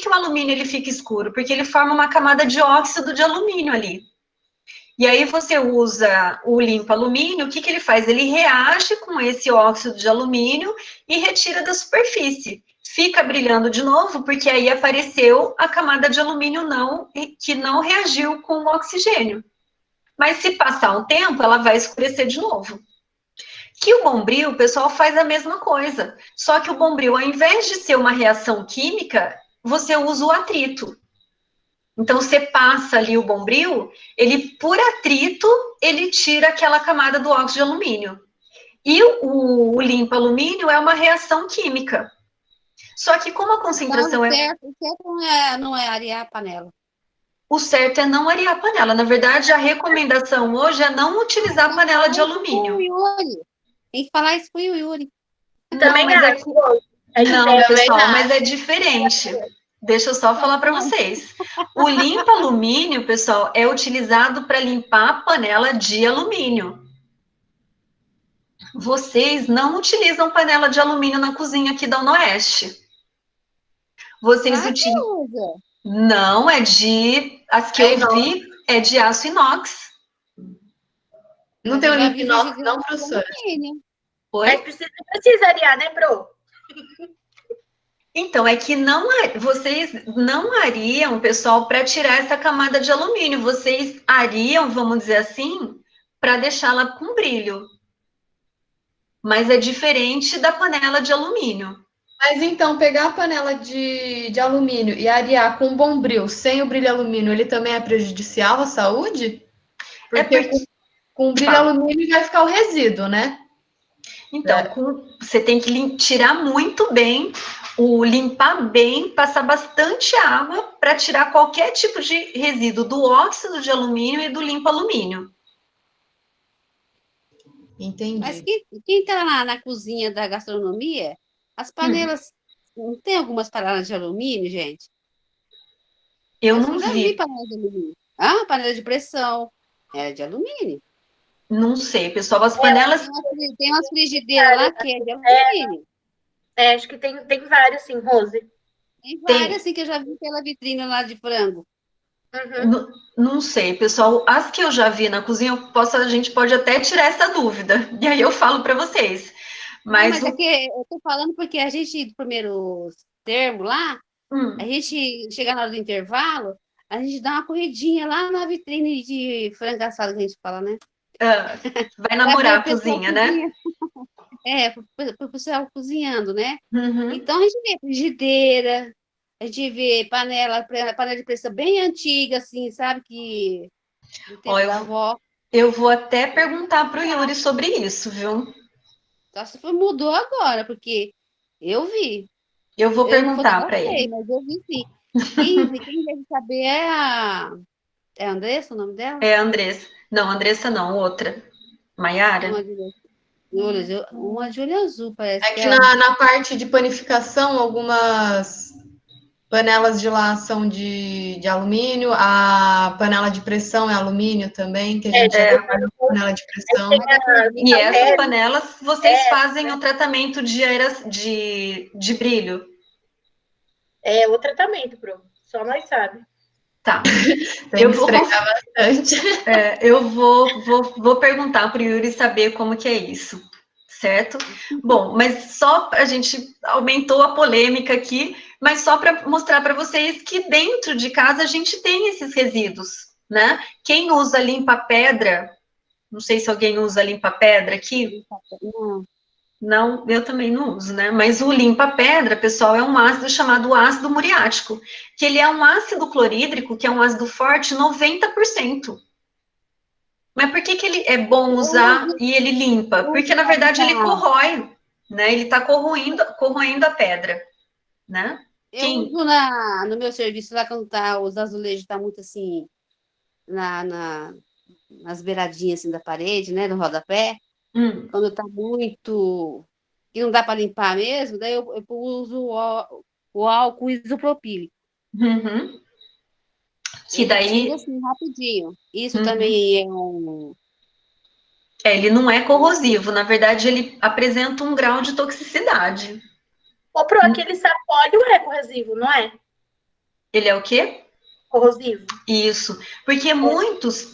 o alumínio ele fica escuro? Porque ele forma uma camada de óxido de alumínio ali. E aí você usa o limpa-alumínio, o que ele faz? Ele reage com esse óxido de alumínio e retira da superfície. Fica brilhando de novo, porque aí apareceu a camada de alumínio que não reagiu com o oxigênio. Mas se passar um tempo, ela vai escurecer de novo. Que o bombril, o pessoal faz a mesma coisa. Só que o bombril, ao invés de ser uma reação química, você usa o atrito. Então, você passa ali o bombril, ele, por atrito, ele tira aquela camada do óxido de alumínio. E o limpa-alumínio é uma reação química. Só que como a concentração o certo não é arear a panela. O certo é não arear a panela. Na verdade, a recomendação hoje é não utilizar panela de alumínio. Tem que falar isso pro Yuri. Também não, pessoal, mas é diferente. Deixa eu só falar para vocês. O limpa-alumínio, pessoal, é utilizado para limpar a panela de alumínio. Vocês não utilizam panela de alumínio na cozinha aqui da Oeste. Vocês utilizam. Não, as que eu vi é de aço inox. Não tem o limpo inox, não, professora? Oi? Mas precisa arear, né, Pro? Então, é que vocês não ariam, pessoal, para tirar essa camada de alumínio. Vocês ariam, vamos dizer assim, para deixá-la com brilho. Mas é diferente da panela de alumínio. Mas então, pegar a panela de alumínio e arear com bombril, sem o brilho alumínio, ele também é prejudicial à saúde? Porque com o brilho alumínio vai ficar o resíduo, né? Então, você tem que tirar muito bem, limpar bem, passar bastante água para tirar qualquer tipo de resíduo do óxido de alumínio e do limpa-alumínio. Entendi. Mas quem está na cozinha da gastronomia, as panelas, não tem algumas panelas de alumínio, gente? Eu não vi panela de alumínio. Panela de pressão, é de alumínio. Não sei, pessoal, as panelas... Tem umas frigideiras lá que é de alumínio. Acho que tem vários, sim, Rose. Tem várias, assim, que eu já vi pela vitrine lá de frango. Uhum. Não sei, pessoal, as que eu já vi na cozinha, a gente pode até tirar essa dúvida, e aí eu falo para vocês. Mas é que eu tô falando porque a gente, do primeiro termo lá, a gente chega na hora do intervalo, a gente dá uma corridinha lá na vitrine de frango assado que a gente fala, né? Vai namorar a cozinha, né? Para o pessoal cozinhando, né? Uhum. Então a gente vê frigideira, a gente vê panela de pressão bem antiga, assim, sabe? Que do tempo da avó. Eu vou até perguntar para o Yuri sobre isso, viu? Só se mudou agora, porque eu vi. Eu vou perguntar para ele. ele. Mas eu vi sim. Quem deve saber é a Andressa, o nome dela? É a Andressa. Não, Andressa não, outra. Maiara? Uma de olho azul, parece. É que na parte de panificação, algumas panelas de lá são de alumínio, a panela de pressão é alumínio também, que a gente já trabalhou com panela de pressão. E essas panelas, vocês fazem o tratamento de brilho? É o tratamento, Pro. Só nós sabe. Tá. Tem que esfregar bastante. Eu vou perguntar para o Yuri saber como que é isso, certo? Bom, mas só a gente aumentou a polêmica aqui, mas só para mostrar para vocês que dentro de casa a gente tem esses resíduos, né? Quem usa limpa-pedra, não sei se alguém usa limpa-pedra aqui. Não, eu também não uso, né? Mas o limpa-pedra, pessoal, é um ácido chamado ácido muriático, que ele é um ácido clorídrico, que é um ácido forte, 90%. Mas por que ele é bom usar e ele limpa? Porque, na verdade, ele corrói, né? Ele está corroendo a pedra, né? Eu uso no meu serviço lá, quando os azulejos estão muito assim, nas beiradinhas assim, da parede, né? No rodapé. Quando está muito... que não dá para limpar mesmo, daí eu uso o álcool isopropílico. Uhum. Que daí... Tiro assim, rapidinho. Isso também é um... ele não é corrosivo, na verdade, ele apresenta um grau de toxicidade. Pro aquele sapólio é corrosivo, não é? Ele é o quê? Corrosivo. Isso, porque muitos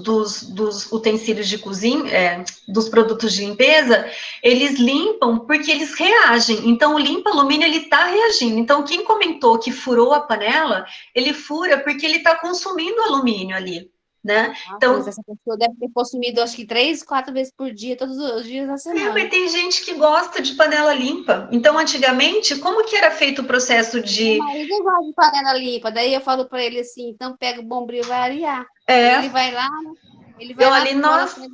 dos utensílios de cozinha, dos produtos de limpeza, eles limpam porque eles reagem. Então, o limpa-alumínio, ele está reagindo. Então, quem comentou que furou a panela, ele fura porque ele está consumindo alumínio ali, né? Então, mas essa pessoa deve ter consumido, acho que 3, 4 vezes por dia, todos os dias da semana. Mas tem gente que gosta de panela limpa. Então, antigamente, como que era feito o processo de... Meu marido gosta de panela limpa. Daí eu falo para ele assim, então pega o bombril e vai arear. Ele vai lá,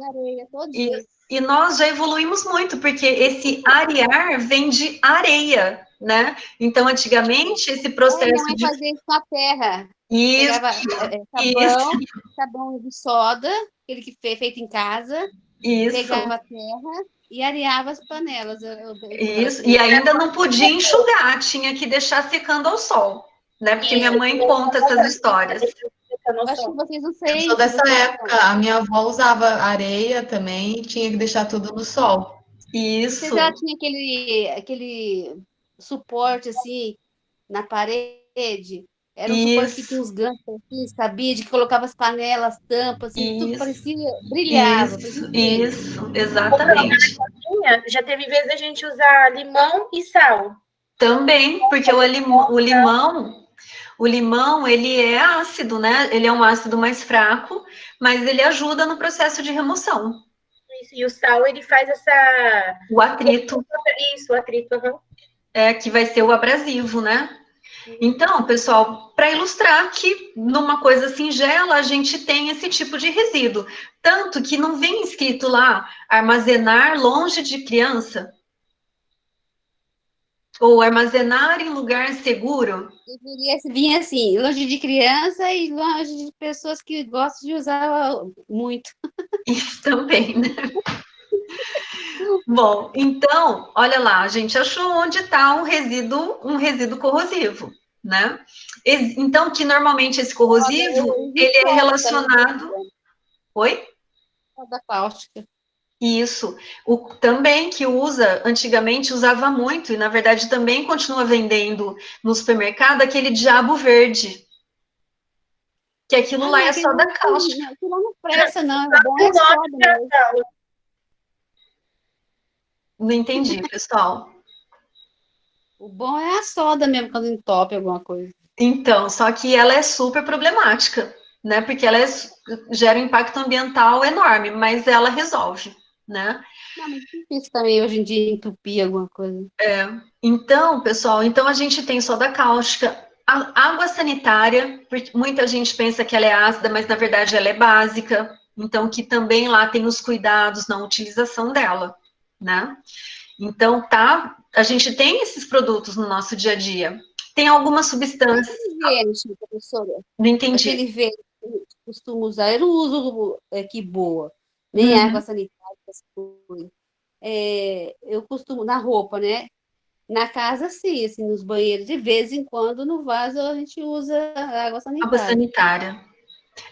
areia todo dia. E nós já evoluímos muito, porque esse arear vem de areia, né? Então, antigamente, esse processo minha mãe fazia isso com a terra. Isso. Pegava sabão de soda, aquele que foi feito em casa. Isso. Pegava a terra e areava as panelas. Isso, e ainda não podia enxugar, tinha que deixar secando ao sol, né? Porque minha mãe conta essas histórias. Acho que vocês não sei. Eu sou dessa época, a minha avó usava areia também, tinha que deixar tudo no sol. Isso. Você já tinha aquele suporte assim na parede? Era um suporte que tinha uns ganchos assim, cabide, que colocava as panelas, tampas, assim, tudo parecia, brilhava. Isso, exatamente. Já teve vez a gente usar limão e sal. Também, porque o limão, ele é ácido, né? Ele é um ácido mais fraco, mas ele ajuda no processo de remoção. Isso, e o sal, ele faz o atrito. Isso, o atrito. Que vai ser o abrasivo, né? Então, pessoal, para ilustrar que numa coisa singela a gente tem esse tipo de resíduo. Tanto que não vem escrito lá armazenar longe de criança. Ou armazenar em lugar seguro. Deveria vir assim, longe de criança e longe de pessoas que gostam de usar muito. Isso também, né? Bom, então, olha lá, a gente achou onde está um resíduo corrosivo, né? Então, que normalmente esse corrosivo, ele é relacionado... Oi? Soda cáustica. Isso. Também que usa, antigamente usava muito, e na verdade também continua vendendo no supermercado, aquele diabo verde. Que aquilo lá é soda cáustica. Aquilo não presta, não. O bom é soda mesmo. Não entendi, pessoal. O bom é a soda mesmo, quando entope alguma coisa. Então, só que ela é super problemática, né? Porque ela gera um impacto ambiental enorme, mas ela resolve, né? Não, mas é difícil também hoje em dia entupir alguma coisa. Então, pessoal, então a gente tem soda cáustica, a água sanitária, porque muita gente pensa que ela é ácida, mas na verdade ela é básica, então que também lá tem os cuidados na utilização dela, né? Então, a gente tem esses produtos no nosso dia a dia. Tem algumas substâncias. Aquele verde, professora. Não entendi. Aquele verde que eu costumo usar, eu não uso que boa, nem água sanitária, essas coisas. Eu costumo, na roupa, né? Na casa, sim, assim, nos banheiros, de vez em quando, no vaso, a gente usa água sanitária. Água sanitária.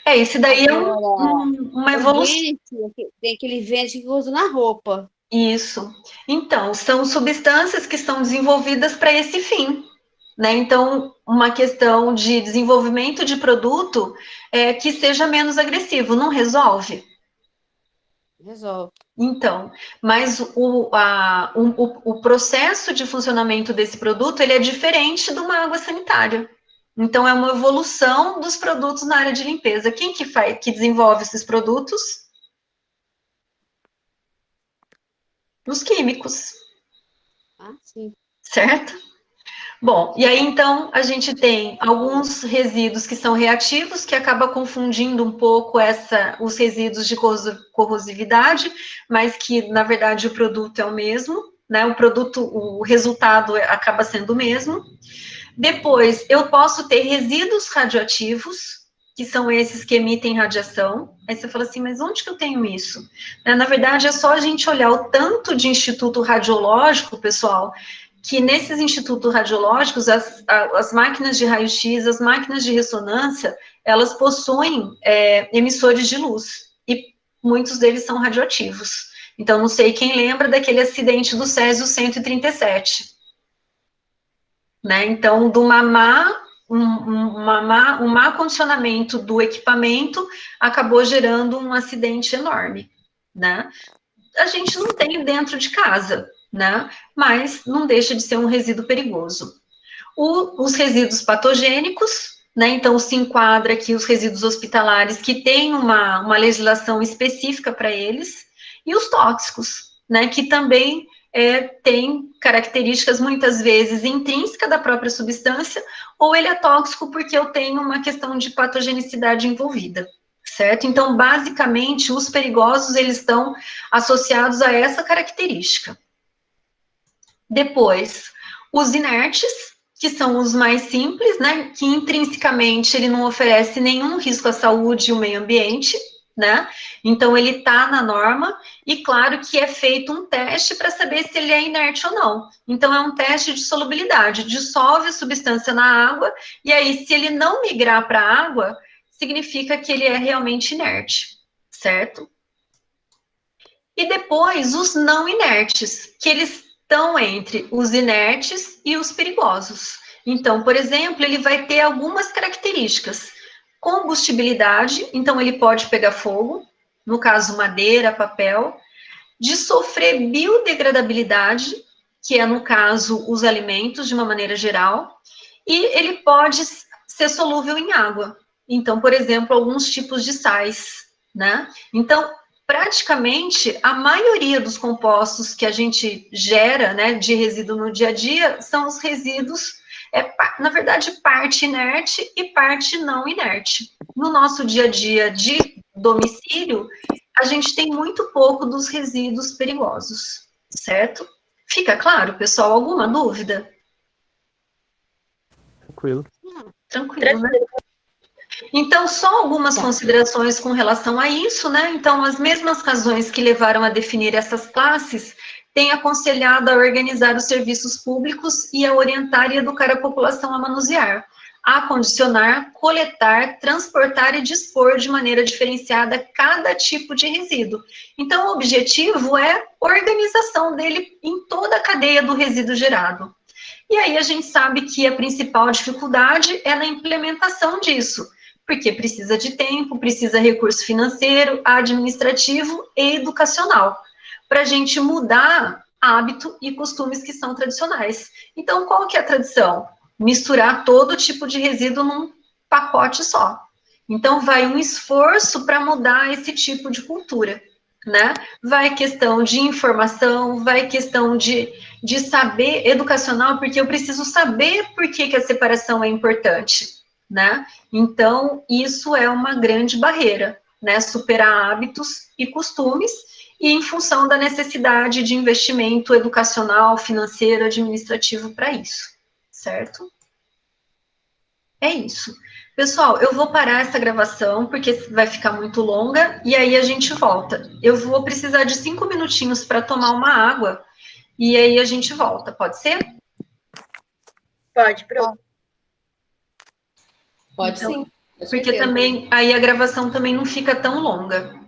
Esse daí Agora, uma evolução. Tem aquele verde que eu uso na roupa. Isso. Então, são substâncias que estão desenvolvidas para esse fim, né? Então, uma questão de desenvolvimento de produto que seja menos agressivo, não resolve? Resolve. Então, mas o processo de funcionamento desse produto, ele é diferente de uma água sanitária. Então, é uma evolução dos produtos na área de limpeza. Quem que desenvolve esses produtos? Os químicos. Ah, sim. Certo? Bom, e aí então a gente tem alguns resíduos que são reativos, que acaba confundindo um pouco os resíduos de corrosividade, mas que na verdade o produto é o mesmo, né? O resultado acaba sendo o mesmo. Depois, eu posso ter resíduos radioativos, que são esses que emitem radiação. Aí você fala assim, mas onde que eu tenho isso? Na verdade, é só a gente olhar o tanto de instituto radiológico, pessoal, que nesses institutos radiológicos, as máquinas de raio-x, as máquinas de ressonância, elas possuem emissores de luz, e muitos deles são radioativos. Então, não sei quem lembra daquele acidente do Césio 137, né? Então, um má condicionamento do equipamento acabou gerando um acidente enorme, né? A gente não tem dentro de casa, né? Mas não deixa de ser um resíduo perigoso. Os resíduos patogênicos, né? Então, se enquadra aqui os resíduos hospitalares que têm uma legislação específica para eles, e os tóxicos, né? Que também tem características, muitas vezes, intrínsecas da própria substância, ou ele é tóxico porque eu tenho uma questão de patogenicidade envolvida, certo? Então, basicamente, os perigosos, eles estão associados a essa característica. Depois, os inertes, que são os mais simples, né, que intrinsecamente ele não oferece nenhum risco à saúde e ao meio ambiente, né, então ele está na norma, e claro que é feito um teste para saber se ele é inerte ou não. Então, é um teste de solubilidade, dissolve a substância na água, e aí, se ele não migrar para a água, significa que ele é realmente inerte, certo? E depois, os não inertes, que eles estão entre os inertes e os perigosos. Então, por exemplo, ele vai ter algumas características. Combustibilidade, então ele pode pegar fogo, no caso madeira, papel, de sofrer biodegradabilidade, que é no caso os alimentos de uma maneira geral, e ele pode ser solúvel em água. Então, por exemplo, alguns tipos de sais, né? Então, praticamente a maioria dos compostos que a gente gera, né, de resíduo no dia a dia, são os resíduos, na verdade, parte inerte e parte não inerte. No nosso dia a dia de domicílio, a gente tem muito pouco dos resíduos perigosos, certo? Fica claro, pessoal? Alguma dúvida? Tranquilo. Tranquilo, né? Então, só algumas considerações com relação a isso, né? Então, as mesmas razões que levaram a definir essas classes têm aconselhado a organizar os serviços públicos e a orientar e educar a população a manusear. acondicionar, coletar, transportar e dispor de maneira diferenciada cada tipo de resíduo. Então, o objetivo é organização dele em toda a cadeia do resíduo gerado. E aí a gente sabe que a principal dificuldade é na implementação disso, porque precisa de tempo, precisa recurso financeiro, administrativo e educacional, para a gente mudar hábito e costumes que são tradicionais. Então, qual que é a tradição? Misturar todo tipo de resíduo num pacote só. Então, vai um esforço para mudar esse tipo de cultura, né? Vai questão de informação, vai questão de saber educacional, porque eu preciso saber por que a separação é importante, né? Então, isso é uma grande barreira, né? Superar hábitos e costumes, e em função da necessidade de investimento educacional, financeiro, administrativo para isso, certo? É isso. Pessoal, eu vou parar essa gravação, porque vai ficar muito longa, e aí a gente volta. Eu vou precisar de 5 minutinhos para tomar uma água, e aí a gente volta, pode ser? Pode, pronto. Pode Então, sim. Porque também, aí a gravação também não fica tão longa.